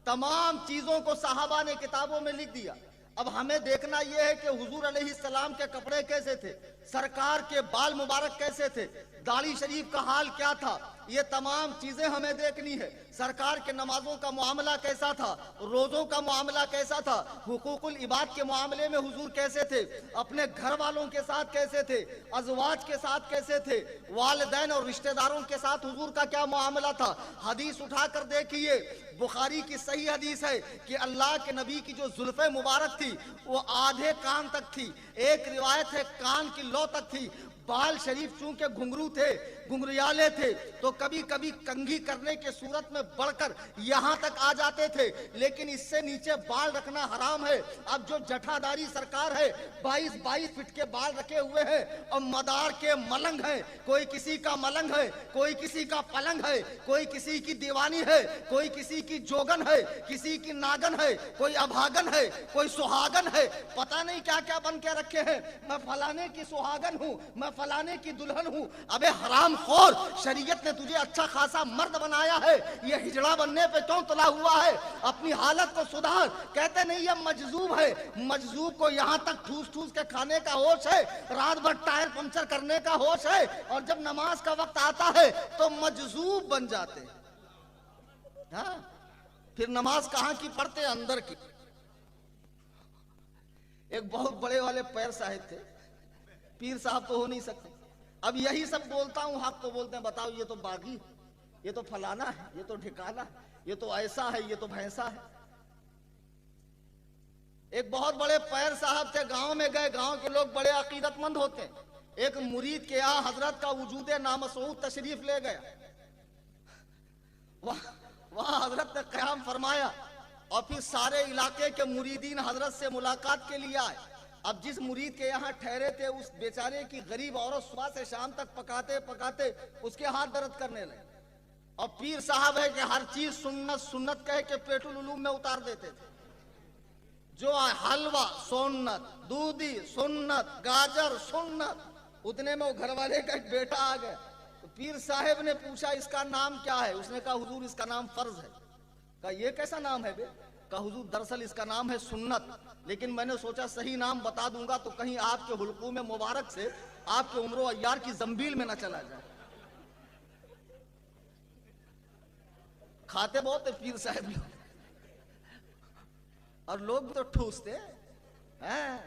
تمام چیزوں کو صحابہ نے کتابوں میں لکھ دیا۔ اب ہمیں دیکھنا یہ ہے کہ حضور علیہ السلام کے کپڑے کیسے تھے، سرکار کے بال مبارک کیسے تھے، داڑھی شریف کا حال کیا تھا، یہ تمام چیزیں ہمیں دیکھنی ہے۔ سرکار کے نمازوں کا معاملہ کیسا تھا، روزوں کا معاملہ کیسا تھا، حقوق العباد کے معاملے میں حضور کیسے تھے، اپنے گھر والوں کے ساتھ کیسے تھے، ازواج کے ساتھ کیسے تھے، والدین اور رشتہ داروں کے ساتھ حضور کا کیا معاملہ تھا۔ حدیث اٹھا کر دیکھیے، بخاری کی صحیح حدیث ہے کہ اللہ کے نبی کی جو زلفیں مبارک تھی وہ آدھے کان تک تھی، ایک روایت ہے کان کی لو تک تھی۔ بال شریف چونکہ گھنگرو تھے، گھنگریالے تھے، تو کبھی کبھی کنگھی کرنے کے صورت میں بڑھ کر یہاں تک آ جاتے تھے، لیکن اس سے نیچے بال رکھنا حرام ہے۔ اب جو جٹھاداری سرکار ہے 22 فٹ کے بال رکھے ہوئے ہیں اور مدار کے ملنگ ہیں، کوئی کسی کا ملنگ ہے، کوئی کسی کا پلنگ ہے، کوئی کسی کی دیوانی ہے، کوئی کسی کی جوگن ہے، کسی کی ناگن ہے، کوئی ابھاگن ہے، کوئی سہاگن ہے، پتہ نہیں کیا کیا بن کے رکھے ہیں۔ میں فلانے کی سہاگن ہوں، میں فلانے کی دلہن ہوں۔ ابے حرام خور، شریعت نے تجھے اچھا خاصا مرد بنایا ہے، یہ ہجڑا بننے پہ کیوں تلا ہوا ہے؟ اپنی حالت کو سدھار۔ کہتے نہیں یہ مجذوب ہے، مجذوب کو یہاں تک ٹھوس ٹھوس کے کھانے کا ہوش ہے، رات بھر ٹائر پنچر کرنے کا ہوش ہے، اور جب نماز کا وقت آتا ہے تو مجذوب بن جاتے ہیں۔ ہاں پھر نماز کہاں کی پڑھتے؟ اندر کی۔ ایک بہت بڑے والے پیر صاحب تھے، پیر صاحب تو ہو نہیں سکتے، اب یہی سب بولتا ہوں، حق تو بولتے ہیں، بتاؤ یہ تو باغی، یہ تو فلانا ہے، یہ تو ڈھکانا ہے، یہ تو ایسا ہے، یہ تو بھینسا ہے۔ ایک بہت بڑے پیر صاحب تھے، گاؤں میں گئے، گاؤں کے لوگ بڑے عقیدت مند ہوتے ہیں، ایک مرید کے یہاں حضرت کا وجود نامسعود تشریف لے گیا، وہاں حضرت نے قیام فرمایا، اور پھر سارے علاقے کے مریدین حضرت سے ملاقات کے لیے آئے۔ اب جس مرید کے یہاں ٹھہرے تھے اس بیچارے کی غریب عورت صبح سے شام تک پکاتے پکاتے اس کے ہاتھ درد کرنے لگے، اور پیر صاحب ہے کہ ہر چیز سنت سنت کہہ کے پیٹ العلوم میں اتار دیتے تھے، جو حلوہ سنت، دودھی سنت، گاجر سنت۔ اتنے میں وہ گھر والے کا ایک بیٹا آ گیا، تو پیر صاحب نے پوچھا اس کا نام کیا ہے؟ اس نے کہا حضور اس کا نام فرض ہے۔ کہا یہ کیسا نام ہے بے؟ کہا حضور دراصل اس کا نام ہے سنت، لیکن میں نے سوچا صحیح نام بتا دوں گا تو کہیں آپ کے حلقوم مبارک سے آپ کے عمر و عیار کی زنبیل میں نہ چلا جائے۔ کھاتے بہت ہے پیر صاحب لوگ، اور لوگ بھی تو ٹھوستے ہیں۔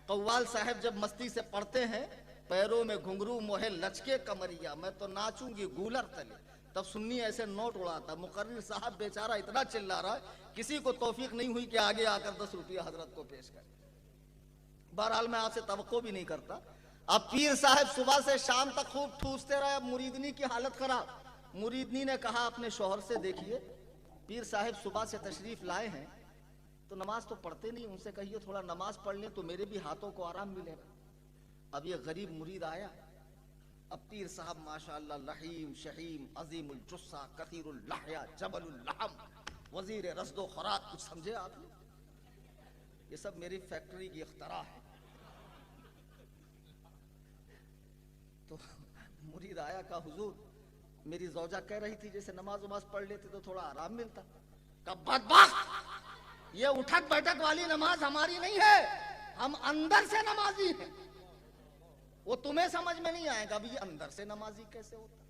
قوال صاحب جب مستی سے پڑھتے ہیں، پیروں میں گھنگرو موہے لچکے کمریا، میں تو ناچوں گی گولر تلے، تب سنی ایسے نوٹ اڑاتا۔ مقرر صاحب بیچارہ اتنا چلا رہا ہے، کسی کو توفیق نہیں ہوئی کہ آگے آ کر 10 روپیہ حضرت کو پیش کرے۔ بہرحال میں آپ سے توقع بھی نہیں کرتا۔ اب پیر صاحب صبح سے شام تک خوب ٹھوستے رہے، اب مریدنی کی حالت خراب۔ مریدنی نے کہا اپنے شوہر سے دیکھیے پیر صاحب صبح سے تشریف لائے ہیں تو نماز تو پڑھتے نہیں، ان سے کہیے تھوڑا نماز پڑھ لیں تو میرے بھی ہاتھوں کو آرام ملے گا۔ اب یہ غریب مرید آیا، اب پیر صاحب ماشاءاللہ لحیم شہیم عظیم الجثہ کثیر اللحیہ جبل اللحم وزیر رزد و خوراک، کچھ سمجھے آپ نے؟ یہ سب میری فیکٹری کی اختراع ہے. تو مرید آیا کہا حضور میری زوجہ کہہ رہی تھی جیسے نماز پڑھ لیتے تو تھوڑا آرام ملتا. کہا بدبخت، یہ اٹھک بیٹھک والی نماز ہماری نہیں ہے، ہم اندر سے نمازی ہیں. وہ تمہیں سمجھ میں نہیں آئے گا بھی یہ اندر سے نمازی کیسے ہوتا.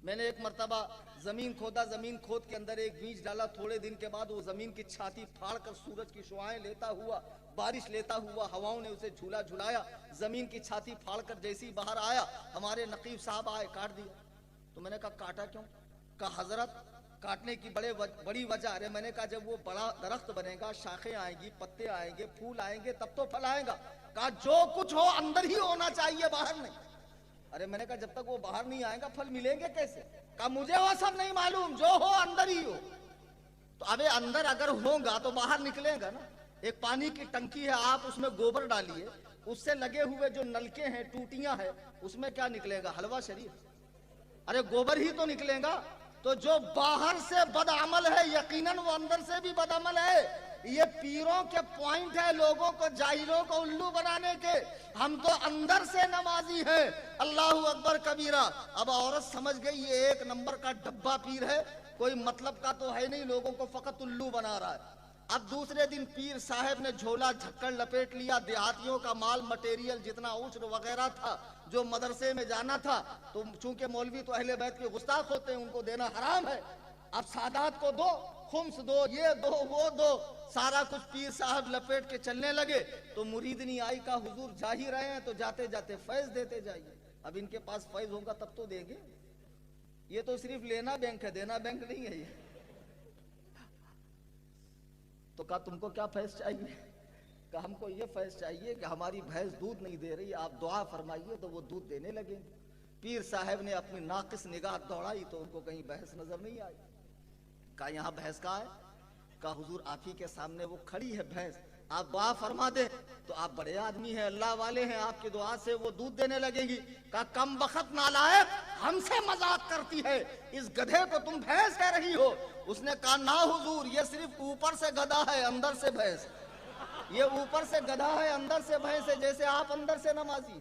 میں نے ایک مرتبہ زمین کھودا، زمین کھود کے اندر ایک بیج ڈالا، تھوڑے دن کے بعد وہ زمین کی چھاتی پھاڑ کر سورج کی شعاعیں لیتا ہوا، بارش لیتا ہوا، ہواؤں نے اسے جھولا جھلایا، زمین کی چھاتی پھاڑ کر جیسی باہر آیا ہمارے نقیب صاحب آئے، کاٹ دیا. تو میں نے کہا کاٹا کیوں؟ کہا حضرت کاٹنے کی بڑی وجہ ہے. میں نے کہا جب وہ بڑا درخت بنے گا، شاخیں آئیں گی، پتے آئیں گے، پھول آئیں گے، تب تو پھل آئے گا. کہا جو کچھ ہو اندر ہی ہونا چاہیے، باہر نہیں. ارے میں نے کہا جب تک وہ باہر نہیں آئے گا پھل ملیں گے کیسے؟ کہا مجھے وہ سب نہیں معلوم، جو ہو اندر ہی ہو. تو اب اندر اگر ہوگا تو باہر نکلے گا نا. ایک پانی کی ٹنکی ہے، آپ اس میں گوبر ڈالیے، اس سے لگے ہوئے جو نلکے ہیں، ٹوٹیاں ہیں، اس میں کیا نکلے گا؟ حلوہ شریف. ارے گوبر ہی تو نکلے گا. تو جو باہر سے بد عمل ہے یقیناً وہ اندر سے بھی بد عمل ہے. یہ پیروں کے پوائنٹ ہے لوگوں کو، جاہلوں کو الو بنانے کے. ہم تو اندر سے نمازی ہیں. اللہ اکبر کبیرہ. اب عورت سمجھ گئی یہ ایک نمبر کا ڈبہ پیر ہے، کوئی مطلب کا تو ہے نہیں، لوگوں کو فقط الو بنا رہا ہے. اب دوسرے دن پیر صاحب نے جھولا جھکڑ لپیٹ لیا، دیہاتیوں کا مال مٹیریل جتنا عشر وغیرہ تھا جو مدرسے میں جانا تھا، تو چونکہ مولوی تو اہل بیت کے گستاخ ہوتے ہیں، ان کو دینا حرام ہے. اب سادات کو دو، خمس دو، یہ دو وہ دو، سارا کچھ پیر صاحب لپیٹ کے چلنے لگے. تو مریدنی آئی، کہا حضور جا ہی رہے ہیں تو جاتے جاتے فیض دیتے جائیے. اب ان کے پاس فیض ہوگا تب تو دیں گے، یہ تو صرف لینا بینک ہے، دینا بینک نہیں ہے یہ. تو کہا تم کو کیا فیض چاہیے؟ کہ ہم کو یہ فیض چاہیے کہ ہماری بھینس دودھ نہیں دے رہی، آپ دعا فرمائیے تو وہ دودھ دینے لگیں. پیر صاحب نے اپنی ناقص نگاہ دوڑائی تو ان کو کہیں بھینس نظر نہیں آئی. کہا یہاں بھینس کہاں ہے؟ کہا حضور آپ ہی کے سامنے وہ کھڑی ہے بھینس، آپ دعا فرما دیں. تو آپ بڑے آدمی ہیں، اللہ والے ہیں، آپ کی دعا سے وہ دودھ دینے لگے گی. کہا کم بخت نالائق، ہم سے مذاق کرتی ہے، اس گدھے کو تم بھینس کہہ رہی ہو. اس نے کہا نہ حضور، یہ صرف اوپر سے گدھا ہے اندر سے بھینس. یہ اوپر سے گدھا ہے اندر سے بھینس ہے، جیسے آپ اندر سے نمازی.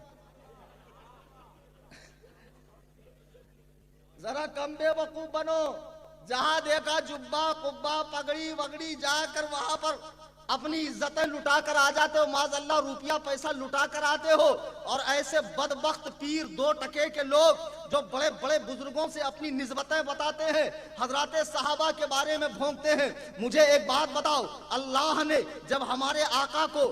ذرا کم بے وقوف بنو. جہاں دیکھا جبہ قبہ پگڑی وگڑی، جا کر وہاں پر اپنی عزتیں لٹا کر آ جاتے ہو، معاذ اللہ روپیہ پیسہ لٹا کر آتے ہو. اور ایسے بدبخت پیر، 2 ٹکے کے لوگ جو بڑے بڑے بزرگوں سے اپنی نسبتیں بتاتے ہیں، حضرات صحابہ کے بارے میں بھونکتے ہیں. مجھے ایک بات بتاؤ، اللہ نے جب ہمارے آقا کو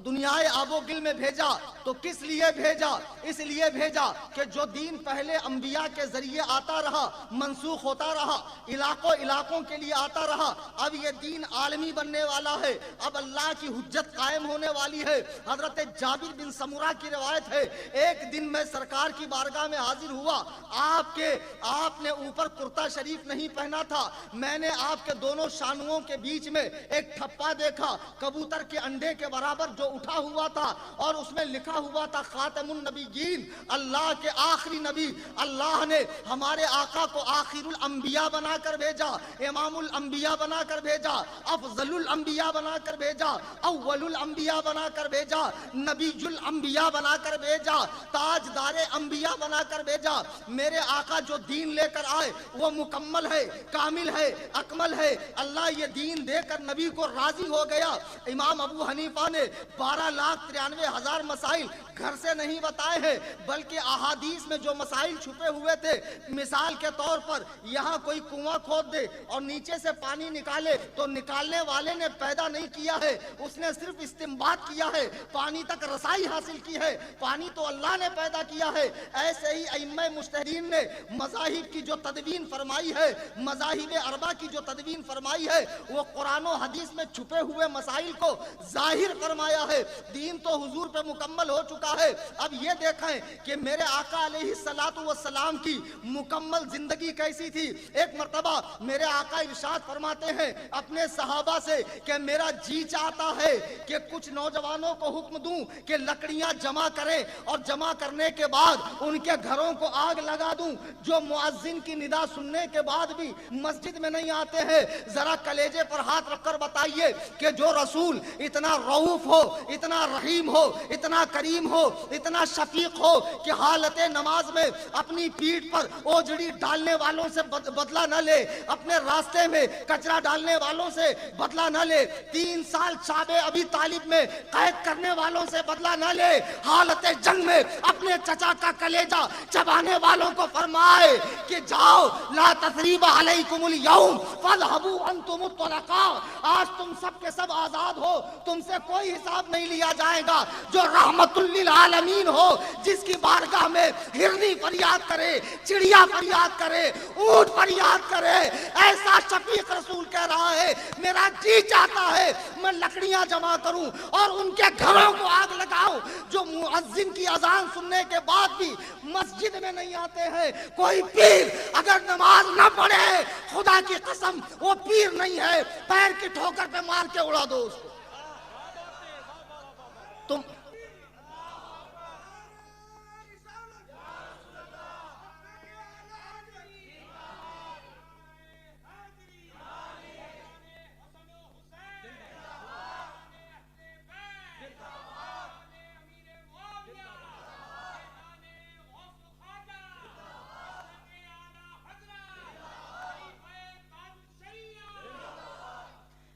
دنیائے آب و گل میں بھیجا تو کس لیے بھیجا؟ اس لیے بھیجا کہ جو دین پہلے انبیاء کے ذریعے آتا رہا، منسوخ ہوتا رہا، علاقوں کے لیے آتا رہا، اب یہ دین عالمی بننے والا ہے، اب اللہ کی حجت قائم ہونے والی ہے. حضرت جابر بن سمرہ کی روایت ہے، ایک دن میں سرکار کی بارگاہ میں حاضر ہوا، آپ نے اوپر کرتا شریف نہیں پہنا تھا، میں نے آپ کے دونوں شانوں کے بیچ میں ایک ٹھپا دیکھا، کبوتر کے انڈے کے برابر جو اٹھا ہوا تھا، اور اس میں لکھا ہوا تھا خاتم النبیین، اللہ کے آخری نبی. اللہ نے ہمارے آقا کو آخر الانبیاء بنا کر بھیجا، امام الانبیاء بنا کر بھیجا، افضل الانبیاء بنا کر بھیجا، اول الانبیاء بنا کر بھیجا، نبی الانبیاء بنا کر بھیجا، تاجدار انبیاء بنا کر بھیجا. میرے آقا جو دین لے کر آئے وہ مکمل ہے، کامل ہے، اکمل ہے. اللہ یہ دین دے کر نبی کو راضی ہو گیا. امام ابو حنیفہ نے 12,93,000 مسائل گھر سے نہیں بتائے ہیں، بلکہ احادیث میں جو مسائل چھپے ہوئے تھے، مثال کے طور پر یہاں کوئی کنواں کھود دے اور نیچے سے پانی نکالے تو نکالنے والے نے پیدا نہیں کیا ہے، اس نے صرف استنباط کیا ہے، پانی تک رسائی حاصل کی ہے، پانی تو اللہ نے پیدا کیا ہے. ایسے ہی ائمہ مجتہدین نے مذاہب کی جو تدوین فرمائی ہے، مذاہب اربعہ کی جو تدوین فرمائی ہے، وہ قرآن و حدیث میں چھپے ہوئے مسائل کو ظاہر فرمایا ہے. دین تو حضور پہ مکمل ہو چکا ہے. اب یہ دیکھیں کہ میرے آقا علیہ السلام کی مکمل زندگی کیسی تھی. ایک مرتبہ میرے آقا ارشاد فرماتے ہیں اپنے صحابہ سے کہ میرا جی چاہتا ہے کہ کچھ نوجوانوں کو حکم دوں کہ لکڑیاں جمع کریں اور جمع کرنے کے بعد ان کے گھروں کو آگ لگا دوں. جو مؤذن کی ندا سننے کے بعد بھی مسجد میں نہیں آتے ہیں، ذرا کلیجے پر ہاتھ رکھ کر بتائیں چاہیے کہ جو رسول اتنا رؤوف ہو، اتنا رحیم ہو، اتنا کریم ہو، اتنا شفیق ہو کہ حالت نماز میں اپنی پیٹھ پر اوجڑی ڈالنے والوں سے بدلہ نہ لے، اپنے راستے میں کچرا ڈالنے والوں سے بدلہ نہ لے، 3 سال شعب ابی طالب میں قید کرنے والوں سے بدلہ نہ لے، حالت جنگ میں اپنے چچا کا کلیجہ چبانے والوں کو فرمائے کہ جاؤ لا تثریب علیکم اليوم فاذهبوا انتم الطلقاء، آج تم سب کے سب آزاد ہو، تم سے کوئی حساب نہیں لیا جائے گا۔ جو رحمت للعالمین ہو، جس کی بارگاہ میں ہرنی فریاد کرے، چڑیا فریاد کرے، اونٹ فریاد کرے، ایسا شفیق رسول کہہ رہا ہے میرا جی چاہتا ہے میں لکڑیاں جمع کروں اور ان کے گھروں کو آگ لگاؤں جو مؤذن کی اذان سننے کے بعد بھی مسجد میں نہیں آتے ہیں۔ کوئی پیر اگر نماز نہ پڑھے، خدا کی قسم وہ پیر نہیں ہے، پیر کی ٹھوکر پہ مار کے اڑا دو اس کو۔ تم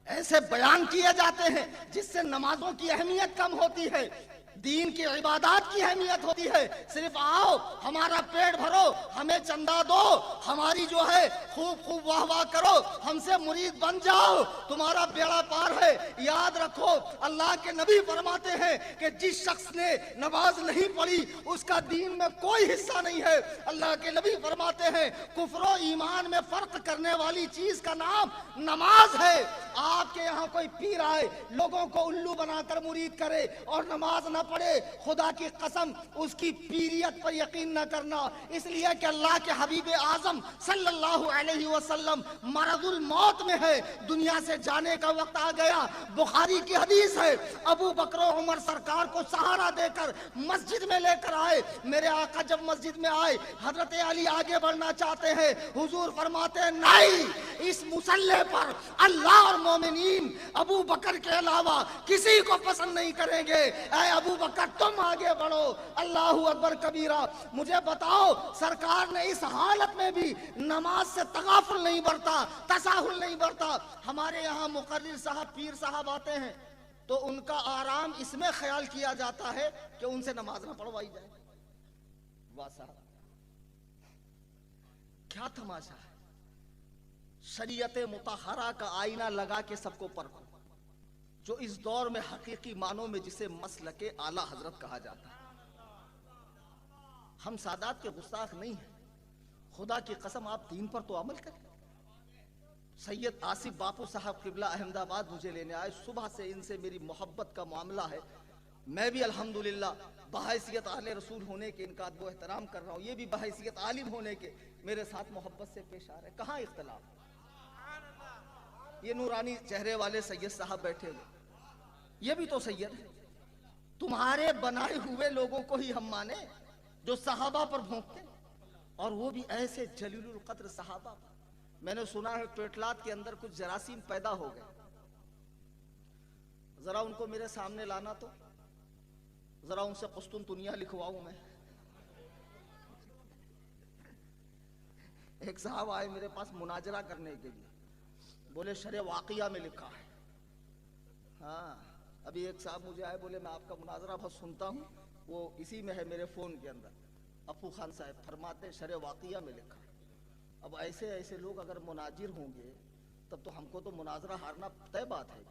ایسے بیان کیے جاتے ہیں جس سے نمازوں کی اہمیت کم ہوتی ہے، دین کی عبادات کی اہمیت ہوتی ہے۔ صرف آؤ ہمارا پیٹ بھرو، ہمیں چندہ دو، ہماری جو ہے خوب خوب واہ واہ کرو، ہم سے مرید بن جاؤ، تمہارا بیڑا پار ہے۔ یاد رکھو اللہ کے نبی فرماتے ہیں کہ جس شخص نے نماز نہیں پڑھی اس کا دین میں کوئی حصہ نہیں ہے۔ اللہ کے نبی فرماتے ہیں کفر و ایمان میں فرق کرنے والی چیز کا نام نماز ہے۔ آپ کے یہاں کوئی پیر آئے، لوگوں کو الو بنا کر مرید کرے اور نماز نہ پڑھے، خدا کی قسم اس کی پیریت پر یقین نہ کرنا، اس لیے کہ اللہ کے حبیب اعظم صلی اللہ علیہ وسلم مرض الموت میں ہے، دنیا سے جانے کا وقت آ گیا۔ بخاری کی حدیث ہے ابو بکر و عمر سرکار کو سہارا دے کر مسجد میں لے کر آئے۔ میرے آقا جب مسجد میں آئے، حضرت علی آگے بڑھنا چاہتے ہیں، حضور فرماتے ہیں نہیں، اس مصلی پر اللہ اور مومنین ابو بکر کے علاوہ کسی کو پسند نہیں کریں گے۔ اے ابو بکر تم آگے بڑھو، اللہ اکبر کبیرہ۔ مجھے بتاؤ سرکار نے اس حالت میں بھی نماز سے تغافل نہیں برتا، تساہل نہیں برتا۔ ہمارے یہاں مقرر صاحب، پیر صاحب آتے ہیں تو ان کا آرام اس میں خیال کیا جاتا ہے کہ ان سے نماز نہ پڑھوائی جائے۔ واہ صاحب کیا تماشا ہے! شریعت مطہرہ کا آئینہ لگا کے سب کو پرکھو، جو اس دور میں حقیقی معنوں میں جسے مسلک اعلیٰ حضرت کہا جاتا ہے۔ ہم سادات کے گستاخ نہیں ہیں، خدا کی قسم آپ دین پر تو عمل کریں۔ سید آصف باپو صاحب قبلہ احمد آباد مجھے لینے آئے، صبح سے ان سے میری محبت کا معاملہ ہے، میں بھی الحمدللہ بحیثیت اہل رسول ہونے کے ان کا ادب و احترام کر رہا ہوں، یہ بھی بحیثیت عالم ہونے کے میرے ساتھ محبت سے پیش آ رہے ہیں۔ کہاں اختلاف؟ یہ نورانی چہرے والے سید صاحب بیٹھے ہوئے، یہ بھی تو سید ہے۔ تمہارے بنائے ہوئے لوگوں کو ہی ہم مانے جو صحابہ پر بھونکتے، اور وہ بھی ایسے جلیل القدر صحابہ پر۔ میں نے سنا ہے پیٹلات کے اندر کچھ جراثیم پیدا ہو گئے، ذرا ان کو میرے سامنے لانا تو ذرا ان سے قسطنطنیہ لکھواؤں میں۔ ایک صاحب آئے میرے پاس مناظرہ کرنے کے لیے، بولے شرح واقعہ میں لکھا ہے۔ ہاں ابھی ایک صاحب مجھے آئے، بولے میں آپ کا مناظرہ بہت سنتا ہوں، وہ اسی میں ہے میرے فون کے اندر، افو خان صاحب فرماتے ہیں شرح واقعہ میں لکھا ہے۔ اب ایسے ایسے لوگ اگر مناظر ہوں گے تب تو ہم کو تو مناظرہ ہارنا طے بات ہے،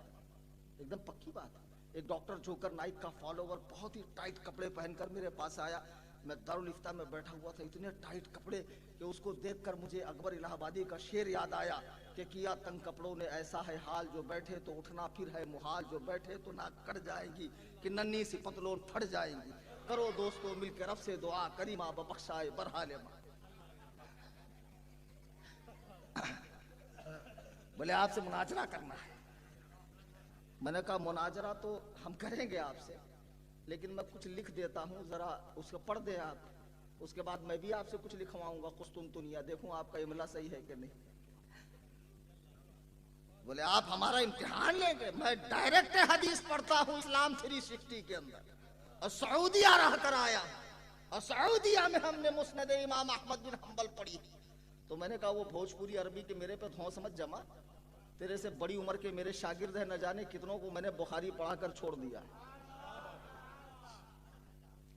ایک دم پکی بات ہے۔ ایک ڈاکٹر جوکر نائک کا فالوور بہت ہی ٹائٹ کپڑے پہن کر میرے پاس آیا، میں دارالفتہ میں بیٹھا ہوا تھا، اتنے ٹائٹ کپڑے کہ اس کو دیکھ کر مجھے اکبر الہ آبادی کا شعر یاد آیا کہ کیا تنگ کپڑوں نے ایسا ہے حال، جو بیٹھے تو اٹھنا پھر ہے محال، جو بیٹھے تو ناک کٹ جائیں گی کہ ننھی سی پتلون پھٹ جائیں گی، کرو دوستو مل کے رب سے دعا، کریمہ ببخشائے برحال ماں۔ بولے آپ سے مناظرہ کرنا ہے۔ میں نے کہا مناظرہ تو ہم کریں گے آپ سے، لیکن میں کچھ لکھ دیتا ہوں، ذرا اس کو پڑھ دیں آپ، اس کے بعد میں بھی آپ سے کچھ لکھواؤں گا قسطنطنیہ، دیکھوں آپ کا املا صحیح ہے کہ نہیں۔ بولے آپ ہمارا امتحان لیں گے؟ میں ڈائریکٹ حدیث پڑھتا ہوں اسلام 360 کے اندر، اور سعودیہ رہ کر آیا، اور سعودیہ میں ہم نے مسند امام احمد بن حنبل پڑھی۔ تو میں نے کہا وہ بھوجپوری عربی کے میرے پہ دھونس مت جما، تیرے سے بڑی عمر کے میرے شاگرد ہیں، نہ جانے کتنوں کو میں نے بخاری پڑھا کر چھوڑ دیا۔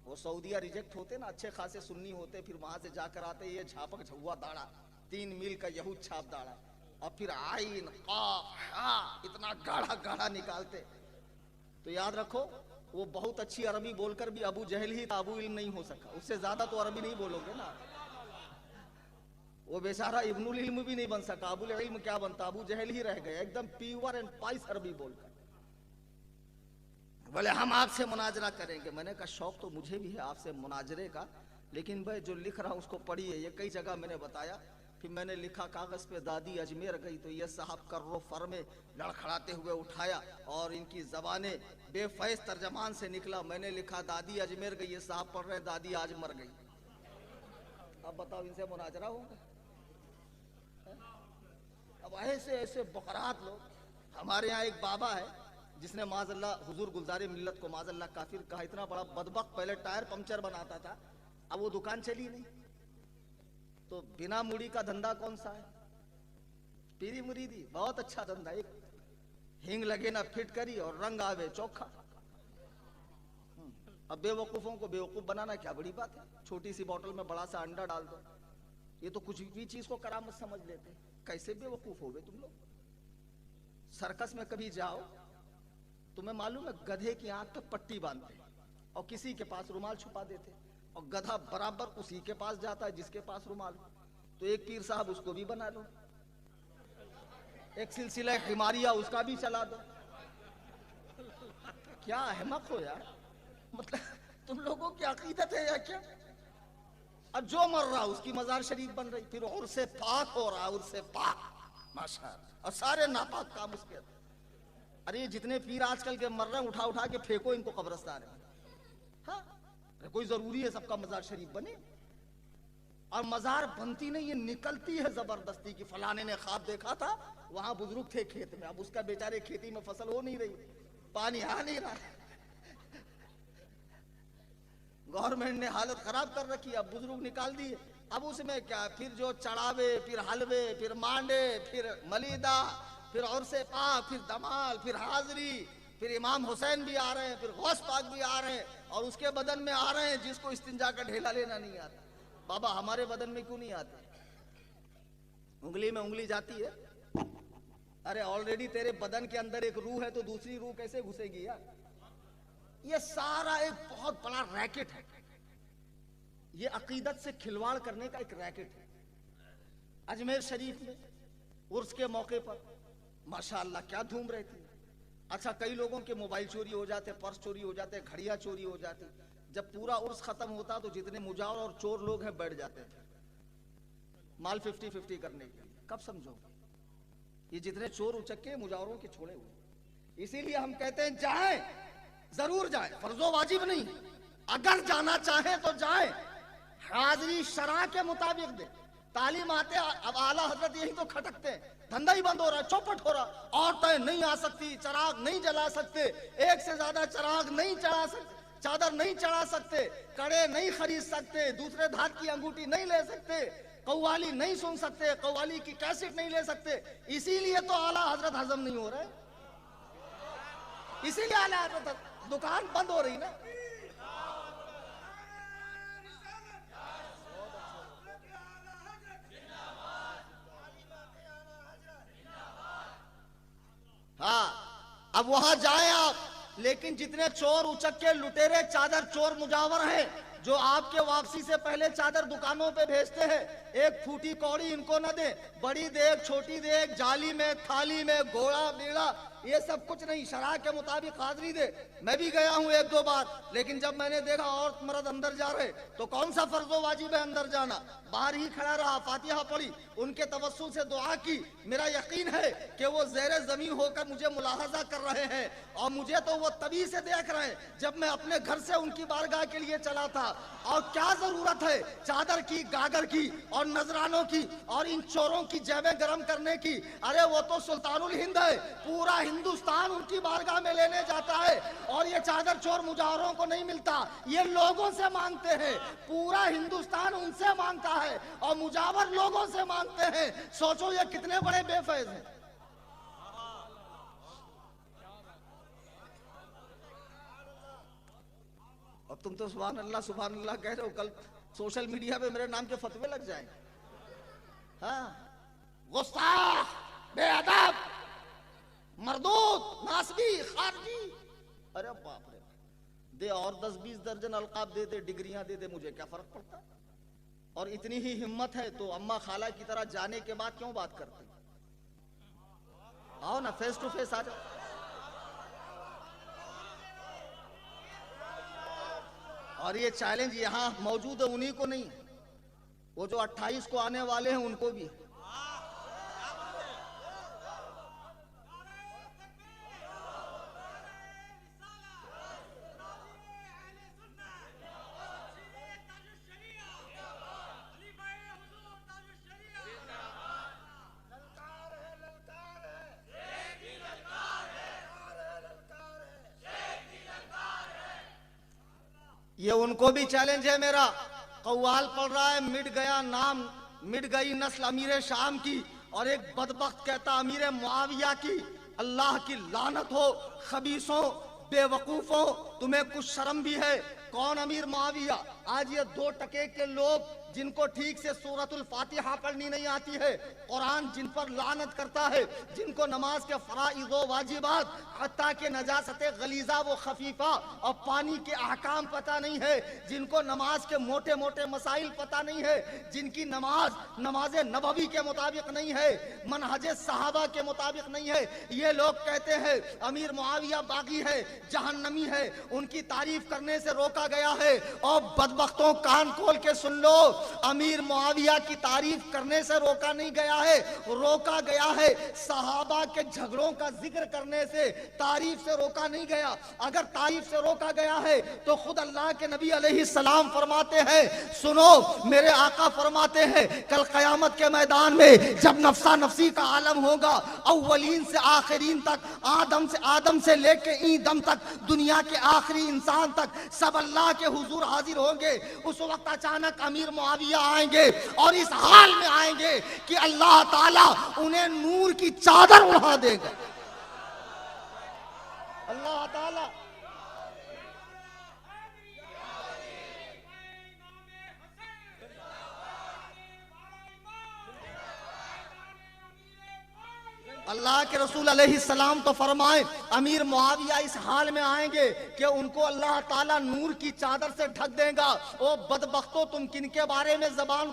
وہ سعودیہ ریجیکٹ ہوتے نا، اچھے خاصے سنی ہوتے، پھر وہاں سے جا کر آتے یہ جھاپک جھوا داڑا، 3 میل کا یہود چھاپ داڑا، اور پھر عین قاف ہا اتنا گاڑھا گاڑھا نکالتے۔ تو یاد رکھو وہ بہت اچھی عربی بول کر بھی ابو جہل ہی تھا، ابو علم نہیں ہو سکا، اس سے زیادہ تو عربی نہیں بولو گے نا۔ وہ بیچارہ ابن العلم بھی نہیں بن سکا، ابو العلم کیا بنتا، ابو جہل ہی رہ گئے، ایک دم پیور اینڈ پائس عربی بول کر۔ بولے ہم آپ سے مناظرہ کریں گے۔ میں نے کہا شوق تو مجھے بھی ہے آپ سے مناظرے کا، لیکن بھائی جو لکھ رہا ہوں اس کو پڑھیے۔ یہ کئی جگہ میں نے بتایا، پھر میں نے لکھا کاغذ پہ دادی اجمیر گئی، تو یہ صاحب کرو فر میں لڑکھڑاتے ہوئے اٹھایا، اور ان کی زبانیں بے فیض ترجمان سے نکلا۔ میں نے لکھا دادی اجمیر گئی، یہ صاحب پڑھ رہے دادی آج مر گئی۔ اب بتاؤ ان سے مناظرہ ہوگا؟ اب ایسے ایسے بقرات لوگ۔ ہمارے یہاں ایک بابا ہے جس نے معاذ اللہ حضور گلزار ملت کو معاذ اللہ کافر کہا، اتنا بڑا بدبخت، پہلے ٹائر پنکچر بناتا تھا، اب وہ دکان چلی نہیں۔ تو بنا موڑی کا دھندا کون سا ہے؟ پیری مریدی، بہت اچھا دھندا، ایک ہینگ لگے نہ پھٹ کری اور رنگ آوے چوکھا۔ اب بے وقوفوں کو بے وقوف بنانا کیا بڑی بات ہے، چھوٹی سی بوتل میں بڑا سا انڈا ڈال دو، یہ تو کچھ بھی چیز کو کرامت سمجھ لیتے۔ کیسے بے وقوف ہو گئے تم لوگ؟ سرکس میں کبھی جاؤ، تمہیں معلوم ہے گدھے کی آنکھ پہ پٹی باندھتے اور کسی کے پاس رومال چھپا دیتے، اور گدھا برابر اسی کے پاس جاتا ہے جس کے پاس رومال۔ تو ایک پیر صاحب اس کو بھی بنا لو، ایک سلسلہ حماریہ اس کا بھی چلا دو۔ کیا احمق ہو یار، مطلب تم لوگوں کی عقیدت ہے یا کیا؟ اور جو مر رہا اس کی مزار شریف بن رہی، پھر عرس پاک ہو رہا، عرس پاک ماشاءاللہ، اور سارے ناپاک کام اس کے اندر۔ ارے جتنے پیر آج کل کے مر رہے ہیں اٹھا اٹھا کے پھینکو ان کو قبرستان میں۔ ہاں کوئی ضروری ہے سب کا مزار شریف بنے؟ اور مزار بنتی نہیں، یہ نکلتی ہے زبردستی کی۔ فلانے نے خواب دیکھا تھا، وہاں بزرگ تھے کھیت میں، اب اس کا بیچارے کھیتی میں فصل ہو نہیں رہی، پانی آ نہیں رہا، گورنمنٹ نے حالت خراب کر رکھی، اب بزرگ نکال دیے، اب اس میں کیا، پھر جو چڑھاوے، پھر حلوے، پھر مانڈے، پھر ملیدہ، پھر عرس پاک، پھر دمال، پھر حاضری، پھر امام حسین بھی آ رہے ہیں، پھر غوث پاک بھی آ رہے ہیں، اور اس کے بدن میں آ رہے ہیں جس کو استنجا کا ڈھیلا لینا نہیں آتا۔ بابا ہمارے بدن میں کیوں نہیں آتے؟ انگلی میں انگلی جاتی ہے؟ ارے آلریڈی تیرے بدن کے اندر ایک روح ہے تو دوسری روح کیسے گھسے گی یار؟ یہ سارا ایک بہت بڑا ریکٹ ہے، یہ عقیدت سے کھلواڑ کرنے کا ایک ریکٹ ہے۔ اجمیر شریف میں عرس کے موقع پر ماشاءاللہ کیا دھوم رہتی ہے۔ اچھا کئی لوگوں کے موبائل چوری ہو جاتے، پرس چوری ہو جاتے، گھڑیاں چوری ہو جاتی، جب پورا عرس ختم ہوتا تو جتنے مجاور اور چور لوگ ہیں بیٹھ جاتے تھے مال 50-50 کرنے کے لیے۔ کب سمجھو یہ جتنے چور اچکے مجاوروں کے چھوڑے ہوئے؟ اسی لیے ہم کہتے ہیں جائیں، ضرور جائیں، فرض و واجب نہیں، اگر جانا چاہیں تو جائیں، حاضری شرع کے مطابق دیں۔ تعلیم آتے اب اعلیٰ حضرت یہی تو کھٹکتے ہیں، دھندا ہی بند ہو رہا، چوپٹ ہو رہا، عورتیں نہیں آ سکتی، چراغ نہیں جلا سکتے، ایک سے زیادہ چراغ نہیں چڑھا سکتے، چادر نہیں چڑھا سکتے، کڑے نہیں خرید سکتے، دوسرے دھات کی انگوٹھی نہیں لے سکتے، قوالی نہیں سن سکتے، قوالی کی کیسٹ نہیں لے سکتے۔ اسی لیے تو اعلیٰ حضرت ہضم نہیں ہو رہے، اسی لیے اعلیٰ حضرت دکان بند ہو رہی نا۔ ہاں اب وہاں جائیں آپ، لیکن جتنے چور اچکے لٹیرے چادر چور مجاور ہیں جو آپ کے واپسی سے پہلے چادر دکانوں پہ بھیجتے ہیں، ایک پھوٹی کوڑی ان کو نہ دیں، بڑی دیگ چھوٹی دیگ، جالی میں تھالی میں گھوڑا بیڑا یہ سب کچھ نہیں، شرع کے مطابق حاضری دے۔ میں بھی گیا ہوں 1-2 بار، لیکن جب میں نے دیکھا عورت مرد اندر جا رہے تو کون سا فرض و واجب ہے اندر جانا، باہر ہی کھڑا رہا، فاتحہ پڑھی، ان کے توسل سے دعا کی۔ میرا یقین ہے کہ وہ زیر زمین ہو کر مجھے ملاحظہ کر رہے ہیں، اور مجھے تو وہ تبھی سے دیکھ رہے ہیں جب میں اپنے گھر سے ان کی بارگاہ کے لیے چلا تھا۔ اور کیا ضرورت ہے چادر کی، گاگر کی اور نذرانوں کی اور ان چوروں کی جیبیں گرم کرنے کی؟ ارے وہ تو سلطان الہند ہے، پورا ہندوستان ان کی بارگاہ میں لینے جاتا ہے، اور یہ چادر چور مجاوروں کو نہیں ملتا، یہ لوگوں سے مانگتے ہیں، پورا ہندوستان ان سے مانگتا ہے اور مجاور لوگوں سے مانگتے ہیں۔ سوچو یہ کتنے بڑے بے فیض ہیں۔ اور تم تو سبحان اللہ کہہ رہے ہو، کل سوشل میڈیا پہ میرے نام کے فتوے لگ جائیں۔ ہاں، گستاخ، بے ادب، مردود، ناسبی، خارجی، ارے باپ رے، دے اور 10-20 درجن القاب دے دے، ڈگریاں دے دے، مجھے کیا فرق پڑتا؟ اور اتنی ہی ہمت ہے تو اماں خالہ کی طرح جانے کے بعد کیوں بات کرتے؟ آؤ نا، فیس ٹو فیس آ جاؤ۔ اور یہ چیلنج یہاں موجود ہے، انہی کو نہیں، وہ جو 28 کو آنے والے ہیں ان کو بھی۔ یہ ان کو بھی چیلنج ہے میرا۔ قوال پڑھ رہا ہے، مٹ گیا نام، مٹ گئی نسل امیر شام کی، اور ایک بدبخت کہتا امیر معاویہ کی۔ اللہ کی لعنت ہو خبیثوں، بے وقوفوں، تمہیں کچھ شرم بھی ہے؟ کون امیر معاویہ؟ آج یہ 2 ٹکے کے لوگ جن کو ٹھیک سے سورۃ الفاتحہ پڑھنی نہیں آتی ہے، قرآن جن پر لعنت کرتا ہے، جن کو نماز کے فرائض و واجبات حتیٰ کہ نجاست غلیظہ و خفیفہ اور پانی کے احکام پتہ نہیں ہے، جن کو نماز کے موٹے موٹے مسائل پتہ نہیں ہے، جن کی نماز نبوی کے مطابق نہیں ہے، منہج صحابہ کے مطابق نہیں ہے، یہ لوگ کہتے ہیں امیر معاویہ باغی ہے، جہنمی ہے، ان کی تعریف کرنے سے روکا گیا ہے۔ اور بدبختوں، کان کھول کے سن لو، امیر معاویہ کی تعریف کرنے سے روکا نہیں گیا ہے، روکا گیا ہے صحابہ کے جھگڑوں کا ذکر کرنے سے، تعریف سے روکا نہیں گیا۔ اگر تعریف سے روکا گیا ہے تو خود اللہ کے نبی علیہ السلام فرماتے ہیں، سنو، میرے آقا فرماتے ہیں کل قیامت کے میدان میں جب نفسا نفسی کا عالم ہوگا، اولین سے آخرین تک، آدم سے لے کے این دم تک، دنیا کے آخری انسان تک، سب اللہ کے حضور حاضر ہوں گے۔ اس وقت اچانک امیر معاویہ آئیں گے اور اس حال میں آئیں گے کہ اللہ تعالیٰ انہیں نور کی چادر اڑا دے گا۔ اللہ تعالیٰ اللہ کے رسول علیہ السلام تو فرمائیں امیر معاویہ اس حال میں آئیں گے کہ ان کو اللہ تعالیٰ نور کی چادر سے ڈھک دے گا۔ او بدبختو، تم کن کے بارے میں زبان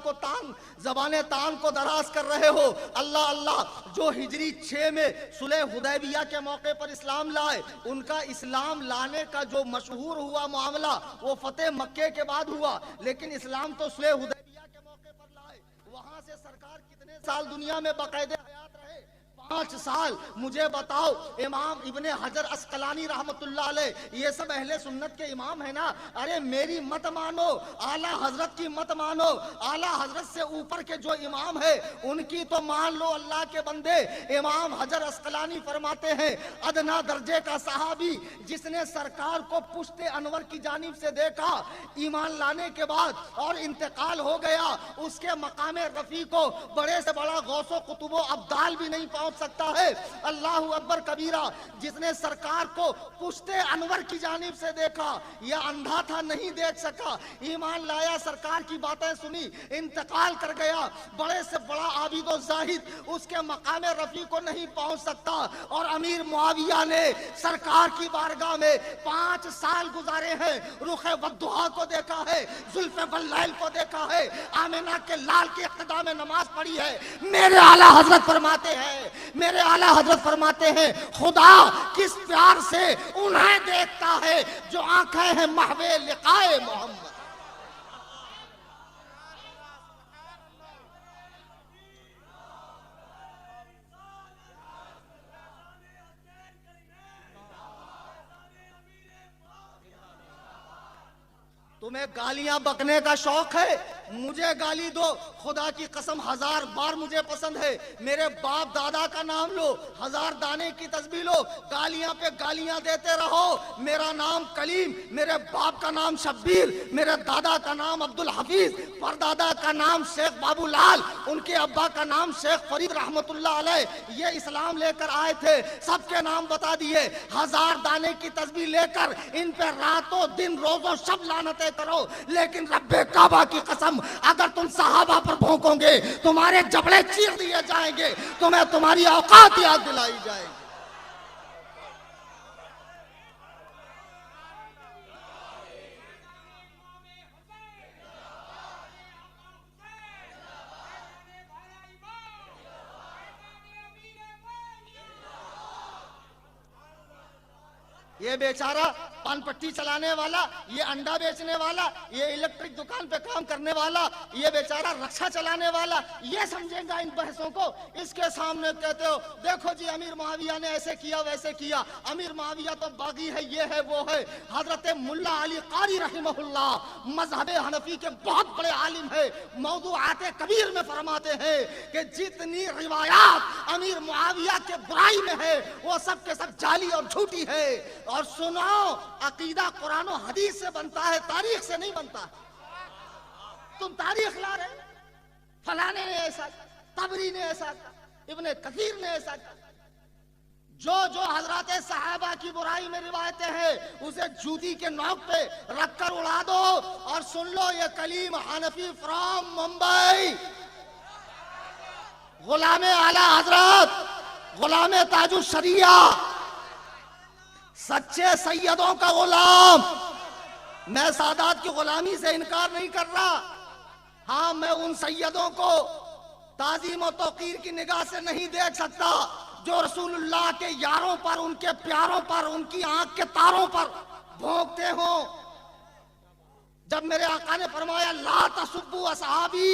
تان کو دراز کر رہے ہو؟ اللہ جو ہجری 6 میں صلح حدیبیہ کے موقع پر اسلام لائے، ان کا اسلام لانے کا جو مشہور ہوا معاملہ وہ فتح مکے کے بعد ہوا، لیکن اسلام تو صلح حدیبیہ کے موقع پر لائے۔ وہاں سے سرکار کتنے سال دنیا میں باقاعدہ حیات رہے؟ 5 سال۔ مجھے بتاؤ، امام ابن حجر عسقلانی رحمت اللہ علیہ، یہ سب اہل سنت کے امام ہیں نا؟ ارے میری مت مانو، اعلیٰ حضرت کی مت مانو، اعلیٰ حضرت سے اوپر کے جو امام ہے ان کی تو مان لو۔ اللہ کے بندے، امام حجر عسقلانی فرماتے ہیں ادنا درجے کا صحابی جس نے سرکار کو پشت انور کی جانب سے دیکھا ایمان لانے کے بعد اور انتقال ہو گیا، اس کے مقام رفیع کو بڑے سے بڑا غوث و قطب و ابدال بھی نہیں پہنچ سکتا ہے۔ اللہ اکبر کبیرہ، جس نے سرکار کو پشت انور کی جانب سے دیکھا، یہ اندھا تھا، نہیں دیکھ سکا، ایمان لایا، سرکار کی باتیں سنی، انتقال کر گیا، بڑے سے بڑا عابد و زاہد اس کے مقام رفیع کو نہیں پہنچ سکتا۔ اور امیر معاویہ نے سرکار کی بارگاہ میں 5 سال گزارے ہیں، رخ والضحیٰ کو دیکھا ہے، زلف واللیل کو دیکھا ہے، آمنہ کے لال کی اقتداء میں نماز پڑھی ہے۔ میرے اعلیٰ حضرت فرماتے ہیں خدا کس پیار سے انہیں دیکھتا ہے جو آنکھیں ہیں محو لقائے محمد۔ تو تمہیں گالیاں بکنے کا شوق ہے، مجھے گالی دو، خدا کی قسم 1000 بار مجھے پسند ہے۔ میرے باپ دادا کا نام لو، 1000 دانے کی تسبیح لو، گالیاں پہ گالیاں دیتے رہو۔ میرا نام کلیم، میرے باپ کا نام شبیر، میرے دادا کا نام عبدالحفیظ، پردادا کا نام شیخ بابو لال، ان کے ابا کا نام شیخ فرید رحمت اللہ علیہ، یہ اسلام لے کر آئے تھے، سب کے نام بتا دیے۔ 1000 دانے کی تسبیح لے کر ان پہ راتوں دن روزوں شب لعنتیں کرو، لیکن رب کعبہ کی قسم اگر تم صحابہ پر بھونکو گے تمہارے جبڑے چیر دیے جائیں گے، تمہیں تمہاری اوقات یاد دلائی جائے گی۔ یہ بیچارہ پان پٹی چلانے والا، یہ انڈا بیچنے والا، یہ الیکٹرک دکان پہ کام کرنے والا، یہ بیچارہ رکشا چلانے والا، یہ سمجھے گا ان بحثوں کو؟ اس کے سامنے کہتے ہو دیکھو جی امیر معاویہ نے ایسے کیا ویسے کیا، امیر معاویہ تو باغی ہے، یہ ہے وہ ہے۔ حضرت ملا علی قاری رحمہ اللہ مذہب حنفی کے بہت بڑے عالم ہے، موضوعات کبیر میں فرماتے ہیں کہ جتنی روایات امیر معاویہ کے برائی میں ہے وہ سب کے سب جعلی اور جھوٹی ہے۔ اور سنو، عقیدہ قرآن و حدیث سے بنتا ہے، تاریخ سے نہیں بنتا۔ تم تاریخ لا رہے، فلانے نے ایسا کیا، طبری نے ایسا کیا، ابن کثیر نے ایسا کیا۔ جو حضرات صحابہ کی برائی میں روایتیں ہیں اسے جوتی کے نوک پہ رکھ کر اڑا دو، اور سن لو یہ کلیم حنفی فرام ممبئی، غلام اعلی حضرت، غلام تاج الشریعہ، سچے سیدوں کا غلام۔ میں سادات کی غلامی سے انکار نہیں کر رہا، ہاں میں ان سیدوں کو تعظیم و توقیر کی نگاہ سے نہیں دیکھ سکتا جو رسول اللہ کے یاروں پر، ان کے پیاروں پر، ان کی آنکھ کے تاروں پر بھونکتے ہوں۔ جب میرے آقا نے فرمایا لا تسبوا اصحابی،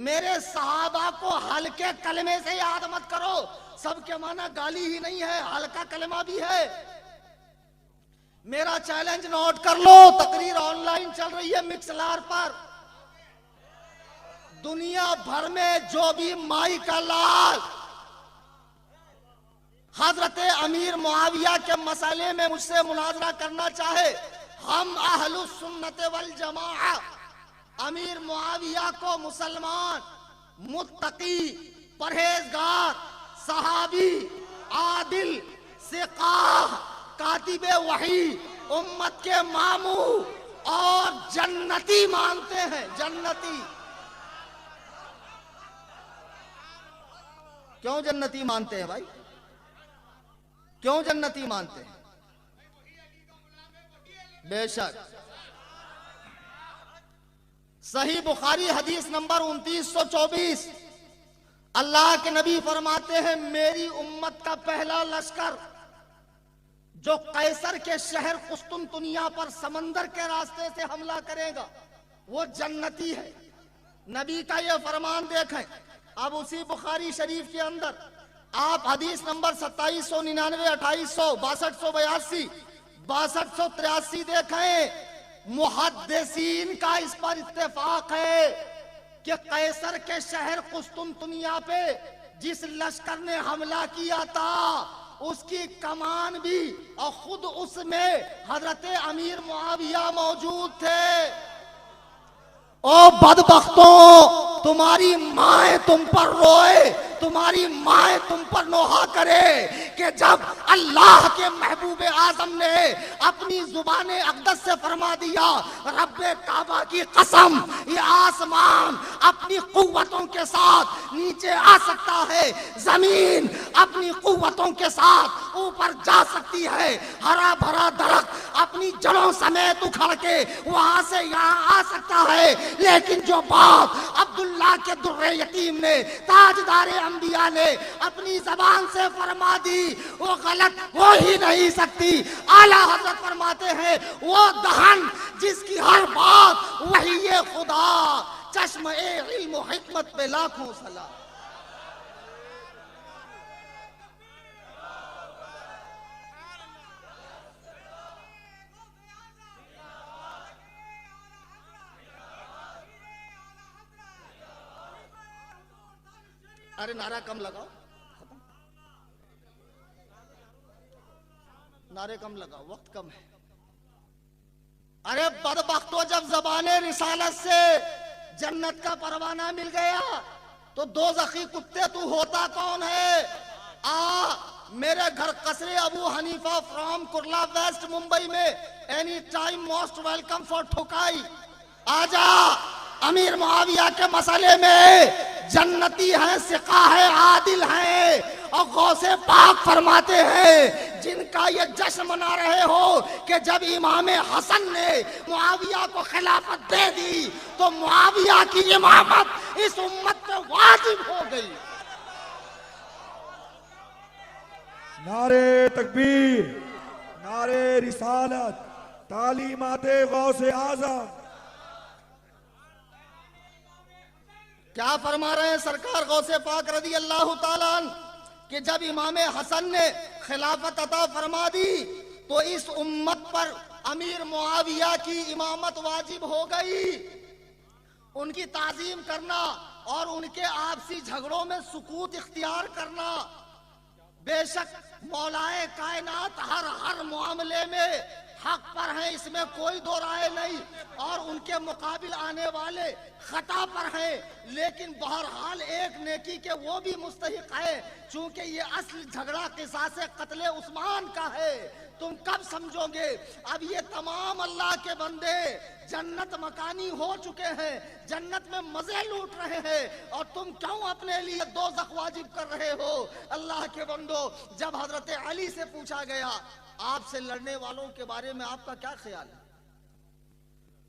میرے صحابہ کو ہلکے کلمے سے یاد مت کرو، سب کے معنی گالی ہی نہیں ہے، ہلکا کلمہ بھی ہے۔ میرا چیلنج نوٹ کر لو، تقریر آن لائن چل رہی ہے مکسلار پر، دنیا بھر میں جو بھی مائی کا لال حضرت امیر معاویہ کے مسئلے میں مجھ سے مناظرہ کرنا چاہے، ہم اہل السنت والجماعہ امیر معاویہ کو مسلمان، متقی، پرہیزگار، صحابی، عادل، سقاہ، کاتب وحی، امت کے ماموں اور جنتی مانتے ہیں۔ جنتی کیوں جنتی مانتے ہیں بھائی؟ کیوں جنتی مانتے ہیں؟ بے شک صحیح بخاری حدیث نمبر 2924، اللہ کے نبی فرماتے ہیں میری امت کا پہلا لشکر جو قیصر کے شہر قسطنطنیہ پر سمندر کے راستے سے حملہ کرے گا وہ جنتی ہے۔ نبی کا یہ فرمان دیکھیں، اب اسی بخاری شریف کے اندر آپ حدیث نمبر 2799، 2800، 6282، 6283 دیکھیں، محدثین کا اس پر اتفاق ہے کہ قیصر کے شہر قسطنطنیہ پہ جس لشکر نے حملہ کیا تھا اس کی کمان بھی اور خود اس میں حضرت امیر معاویہ موجود تھے۔ او بدبختوں، تمہاری مائیں تم پر روئے، تمہاری مائیں تم پر نوحہ کرے کہ جب اللہ کے محبوب اعظم نے اپنی زبان اقدس سے فرما دیا رب کعبہ کی قسم یہ آسمان اپنی قوتوں کے ساتھ نیچے آ سکتا ہے، زمین اپنی قوتوں کے ساتھ اوپر جا سکتی ہے، ہرا بھرا درخت اپنی جڑوں سمیت اکھڑ کے وہاں سے یہاں آ سکتا ہے، لیکن جو بات عبداللہ کے در یتیم نے، تاجدار انبیاء نے اپنی زبان سے فرما دی وہ غلط ہو ہی نہیں سکتی۔ اعلیٰ حضرت فرماتے ہیں وہ دہن جس کی ہر بات وحی خدا، چشم علم و حکمت پہ لاکھوں سلام۔ ارے نعرہ کم لگاؤ، نعرے کم لگاؤ، وقت کم ہے۔ ارے بدبختو، جب زبان رسالت سے جنت کا پروانہ مل گیا تو دوزخی کتے تو ہوتا کون ہے؟ میرے گھر قصر ابو حنیفہ فرام کرلا ویسٹ ممبئی میں، any time most welcome for ٹھکائی۔ آجا، امیر معاویہ کے مسئلے میں جنتی ہیں، سقا ہے، عادل ہیں، اور غوث پاک فرماتے ہیں جن کا یہ جشن منا رہے ہو کہ جب امام حسن نے معاویہ کو خلافت دے دی تو معاویہ کی امامت اس امت پہ واجب ہو گئی۔ نعرے تکبیر، نعرے رسالت، تعلیمات غوث اعظم۔ کیا فرما رہے ہیں سرکار غوث پاک رضی اللہ تعالیٰ عنہ کہ جب امام حسن نے خلافت عطا فرما دی تو اس امت پر امیر معاویہ کی امامت واجب ہو گئی۔ ان کی تعظیم کرنا اور ان کے آپسی جھگڑوں میں سکوت اختیار کرنا، بے شک مولائے کائنات ہر معاملے میں حق پر ہیں، اس میں کوئی دو رائے نہیں، اور ان کے مقابل آنے والے خطا پر ہیں، لیکن بہرحال ایک نیکی کے وہ بھی مستحق ہے، چونکہ یہ اصل جھگڑا قصاص قتل عثمان کا ہے۔ تم کب سمجھو گے؟ اب یہ تمام اللہ کے بندے جنت مکانی ہو چکے ہیں، جنت میں مزے لوٹ رہے ہیں، اور تم کیوں اپنے لیے دوزخ واجب کر رہے ہو؟ اللہ کے بندو، جب حضرت علی سے پوچھا گیا آپ سے لڑنے والوں کے بارے میں آپ کا کیا خیال ہے؟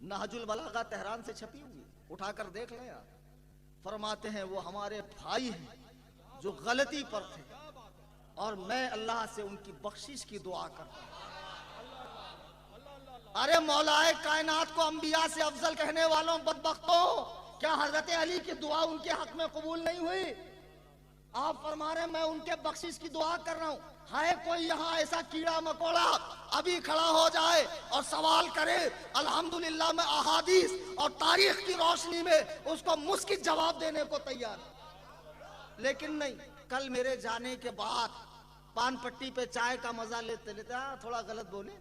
نہج البلاغہ تہران سے چھپی ہوئی، اٹھا کر دیکھ لیں آپ۔ فرماتے ہیں وہ ہمارے بھائی ہیں جو غلطی پر تھے، اور میں اللہ سے ان کی بخشش کی دعا کرتا ہوں۔ ارے مولائے کائنات کو انبیاء سے افضل کہنے والوں بدبختوں، کیا حضرت علی کی دعا ان کے حق میں قبول نہیں ہوئی؟ آپ فرما رہے ہیں میں ان کے بخشش کی دعا کر رہا ہوں۔ ہے کوئی یہاں ایسا کیڑا مکوڑا ابھی کھڑا ہو جائے اور سوال کرے؟ الحمدللہ میں احادیث اور تاریخ کی روشنی میں اس کو مسکت جواب دینے کو تیار ہوں، لیکن نہیں۔ کل میرے جانے کے بعد پان پٹی پہ چائے کا مزہ لیتے تھوڑا غلط بولے،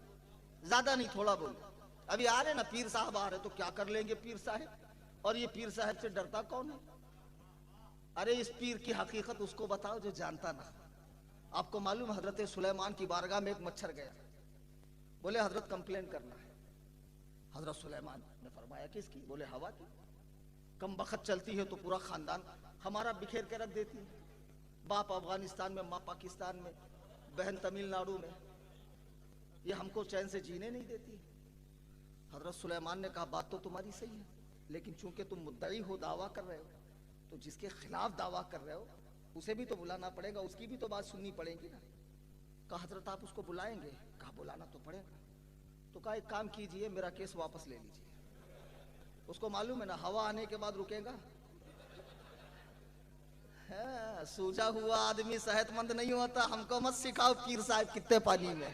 زیادہ نہیں تھوڑا بولے۔ ابھی آ رہے نا پیر صاحب آ رہے تو کیا کر لیں گے پیر صاحب، اور یہ پیر صاحب سے ڈرتا کون ہے؟ ارے اس پیر کی حقیقت اس کو بتاؤ جو جانتا نہ۔ آپ کو معلوم حضرت سلیمان کی بارگاہ میں ایک مچھر گیا، بولے حضرت کمپلین کرنا ہے۔ حضرت سلیمان نے فرمایا کس کی؟ بولے ہوا کی۔ کم بخت چلتی ہے تو پورا خاندان ہمارا بکھیر کے رکھ دیتی ہے، باپ افغانستان میں، ماں پاکستان میں، بہن تمل ناڈو میں، یہ ہم کو چین سے جینے نہیں دیتی۔ حضرت سلیمان نے کہا بات تو تمہاری صحیح ہے، لیکن چونکہ تم مدعی ہو، دعویٰ کر رہے ہو، تو جس کے خلاف دعویٰ کر رہے ہو اسے بھی تو بلانا پڑے گا، اس کی بھی تو بات سننی پڑے گی نا۔ کہا حضرت آپ اس کو بلائیں گے؟ کہا بلانا تو پڑے گا۔ تو کہا ایک کام کیجئے، میرا کیس واپس لے لیجئے۔ اس کو معلوم ہے نا ہوا آنے کے بعد رکے گا۔ سوجا ہوا آدمی صحت مند نہیں ہوتا، ہم کو مت سکھاؤ پیر صاحب کتنے پانی میں۔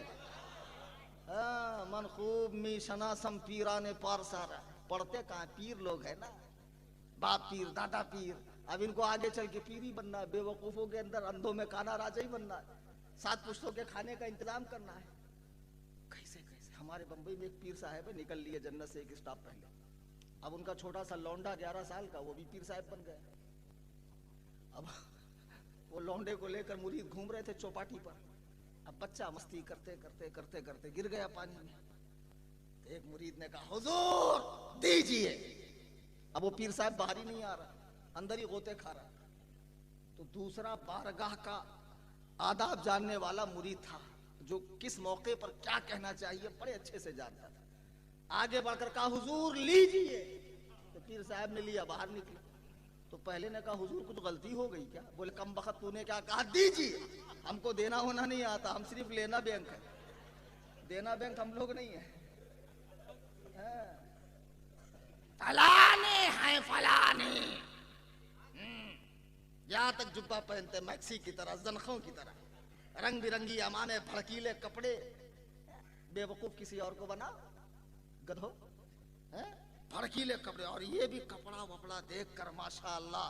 من خوب می شناسم پیران پارسارا، پڑھتے کہاں؟ پیر لوگ ہیں نا، باپ پیر، دادا پیر۔ اب ان کو آگے چل کے پیر ہی بننا ہے، بے وقوفوں کے اندر اندھوں میں کانا راجہ ہی بننا ہے، 7 پشتوں کے کھانے کا انتظام کرنا ہے۔ کیسے ہمارے بمبئی میں ایک پیر صاحب ہے، نکل لیے جنت سے ایک اسٹاپ پہلے، اب ان کا چھوٹا سا لونڈا 11 سال کا وہ بھی پیر صاحب بن گیا۔ اب وہ لونڈے کو لے کر مرید گھوم رہے تھے چوپاٹی پر، اب بچہ مستی کرتے کرتے کرتے کرتے گر گیا پانی میں۔ ایک مرید نے کہا حضور دیجئے، اب وہ پیر صاحب باہر ہی نہیں آ رہا، اندر ہی غوطے کھا رہا۔ تو دوسرا بارگاہ کا آداب جاننے والا مرید تھا، جو کس موقع پر کیا کہنا چاہیے بڑے اچھے سے جانتا تھا، آگے بڑھ کر کہا حضور لیجئے۔ تو پیر صاحب نے لیا، باہر نکلے تو پہلے نے کہا حضور کچھ غلطی ہو گئی کیا؟ بولے کم بخت تو نے کیا کہا؟ دیجئے۔ ہم کو دینا ہونا نہیں آتا، ہم صرف لینا بینک ہے، دینا بینک ہم لوگ نہیں ہے۔ فلانے ہیں فلانے، یہاں تک جبہ پہنتے میکسی کی طرح، زنخوں کی طرح، رنگ برنگی امانے، بھڑکیلے کپڑے۔ بے وقوف کسی اور کو بنا گدھو، بھڑکیلے کپڑے، اور یہ بھی کپڑا وپڑا دیکھ کر ماشاءاللہ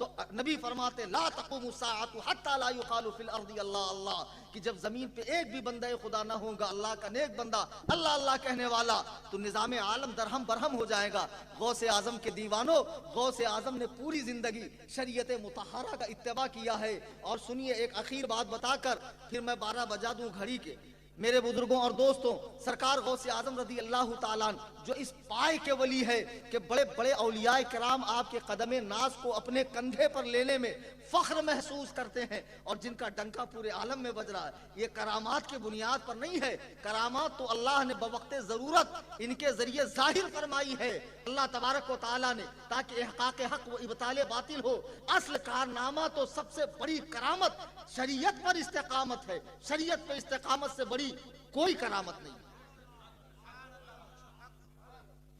تو نبی فرماتے لا تقوم الساعۃ حتی لا یقال فی الارض اللہ اللہ، کہ جب زمین پہ ایک بھی بندہ خدا نہ ہوگا، اللہ کا نیک بندہ، اللہ اللہ کہنے والا، تو نظام عالم درہم برہم ہو جائے گا۔ غوث اعظم کے دیوانوں، غوث اعظم نے پوری زندگی شریعت مطہرہ کا اتباع کیا ہے۔ اور سنیے ایک اخیر بات بتا کر پھر میں 12 بجا دوں گھڑی کے۔ میرے بزرگوں اور دوستوں، سرکار غوث اعظم رضی اللہ تعالیٰ عنہ جو اس پائے کے ولی ہے کہ بڑے بڑے اولیاء کرام آپ کے قدم ناز کو اپنے کندھے پر لینے میں فخر محسوس کرتے ہیں، اور جن کا ڈنکا پورے عالم میں بج رہا ہے، یہ کرامات کے بنیاد پر نہیں ہے۔ کرامات تو اللہ نے بوقت ضرورت ان کے ذریعے ظاہر فرمائی ہے اللہ تبارک و تعالیٰ نے، تاکہ احقاق حق و ابطال باطل ہو۔ اصل کارنامہ تو سب سے بڑی کرامت شریعت پر استقامت ہے، شریعت پر استقامت سے بڑی کوئی کرامت نہیں۔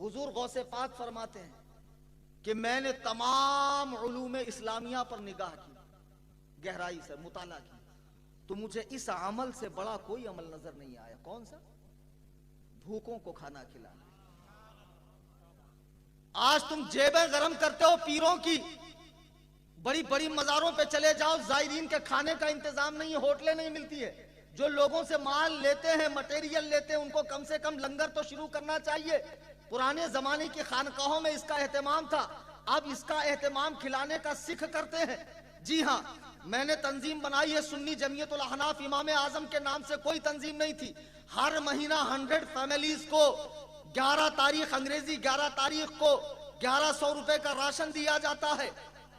حضور غوث پاک فرماتے ہیں کہ میں نے تمام علوم اسلامیہ پر نگاہ کی، گہرائی سے مطالعہ کی، تو مجھے اس عمل سے بڑا کوئی عمل نظر نہیں آیا۔ کون سا؟ بھوکوں کو کھانا کھلانا۔ آج تم جیبیں گرم کرتے ہو پیروں کی، بڑی بڑی مزاروں پہ چلے جاؤ، زائرین کے کھانے کا انتظام نہیں ہے، ہوٹلیں نہیں ملتی ہے۔ جو لوگوں سے مال لیتے ہیں، مٹیریل لیتے ہیں، ان کو کم سے کم لنگر تو شروع کرنا چاہیے۔ پرانے زمانے کی خانقاہوں میں اس کا اہتمام تھا، اب اس کا اہتمام کھلانے کا سکھ کرتے ہیں۔ جی ہاں، میں نے تنظیم بنائی ہے سنی جمعیت الاحناف، امام اعظم کے نام سے کوئی تنظیم نہیں تھی۔ ہر مہینہ 100 فیملیز کو 11 تاریخ انگریزی 11 تاریخ کو 1100 روپے کا راشن دیا جاتا ہے،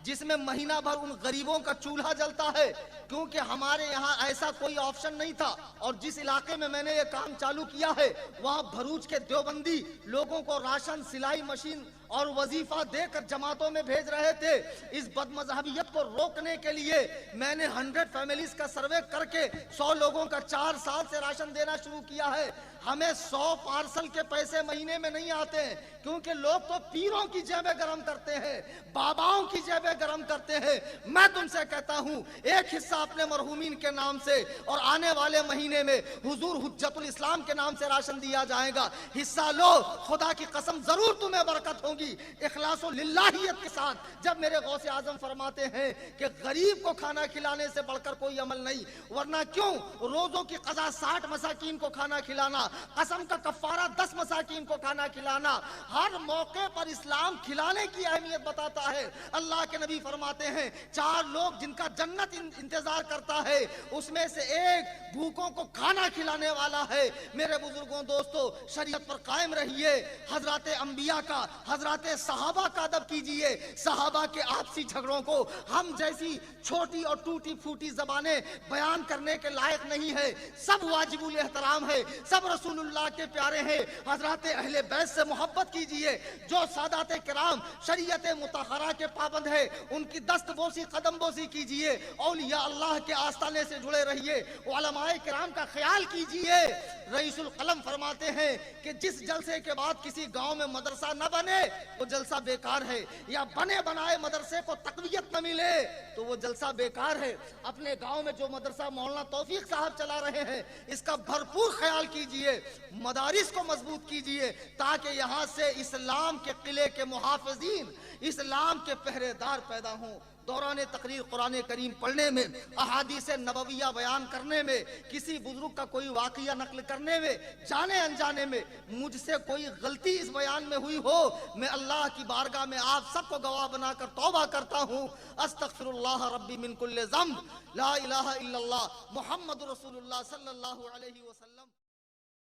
جس میں مہینہ بھر ان غریبوں کا چولہا جلتا ہے، کیونکہ ہمارے یہاں ایسا کوئی آپشن نہیں تھا۔ اور جس علاقے میں میں نے یہ کام چالو کیا ہے، وہاں بھروچ کے دیوبندی لوگوں کو راشن، سلائی مشین اور وظیفہ دے کر جماعتوں میں بھیج رہے تھے۔ اس بد مذہبیت کو روکنے کے لیے میں نے 100 فیملیز کا سروے کر کے 100 لوگوں کا 4 سال سے راشن دینا شروع کیا ہے۔ ہمیں 100 پارسل کے پیسے مہینے میں نہیں آتے ہیں، کیونکہ لوگ تو پیروں کی جیبیں گرم کرتے ہیں، باباؤں کی جیبیں گرم کرتے ہیں۔ میں تم سے کہتا ہوں ایک حصہ اپنے مرحومین کے نام سے، اور آنے والے مہینے میں حضور حجت الاسلام کے نام سے راشن دیا جائے گا، حصہ لو، خدا کی قسم ضرور تمہیں برکت ہوگی۔ اخلاص و للہیت کے ساتھ جب میرے غوث اعظم فرماتے ہیں کہ غریب کو کھانا کھلانے سے بڑھ کر کوئی عمل نہیں، ورنہ کیوں روزوں کی قضا 60 مساکین کو کھانا کھلانا، قسم کا کفارہ 10 مساکین کو کھانا کھلانا، ہر موقع پر اسلام کھلانے کی اہمیت بتاتا ہے۔ اللہ کے نبی فرماتے ہیں 4 لوگ جن کا جنت انتظار کرتا ہے، اس میں سے ایک بھوکوں کو کھانا کھلانے والا ہے۔ میرے بزرگوں دوستو، شریعت پر قائم رہیے، حضرات انبیاء کا، حضرات صحابہ کا ادب کیجئے۔ صحابہ کے آپسی جھگڑوں کو ہم جیسی چھوٹی اور ٹوٹی پھوٹی زبانیں بیان کرنے کے لائق نہیں ہے، سب واجب الاحترام ہے، سب رسول اللہ کے پیارے ہیں۔ حضرات اہل بیت سے محبت کیجئے، جو سادات کرام شریعت مطہرہ کے پابند ہے، ان کی دست بوسی قدم بوسی کیجئے، اولیاء اللہ کے آستانے سے جڑے رہیے، علماء کرام کا خیال کیجئے۔ رئیس القلم فرماتے ہیں کہ جس جلسے کے بعد کسی گاؤں میں مدرسہ نہ بنے وہ جلسہ بیکار ہے، یا بنے بنائے مدرسے کو تقویت نہ ملے تو وہ جلسہ بیکار ہے۔ اپنے گاؤں میں جو مدرسہ مولانا توفیق صاحب چلا رہے ہیں، اس کا بھرپور خیال کیجئے، مدارس کو مضبوط کیجئے، تاکہ یہاں سے اسلام کے قلعے کے محافظین، اسلام کے پہرے دار پیدا ہوں۔ دوران تقریر قرآن کریم پڑھنے میں، احادیث نبویہ بیان کرنے میں، کسی بزرگ کا کوئی واقعہ نقل کرنے میں، جانے انجانے میں مجھ سے کوئی غلطی اس بیان میں ہوئی ہو، میں اللہ کی بارگاہ میں آپ سب کو گواہ بنا کر توبہ کرتا ہوں۔ استغفر اللہ ربی من کل ذنب، لا الہ الا اللہ، محمد رسول اللہ صلی اللہ علیہ وسلم۔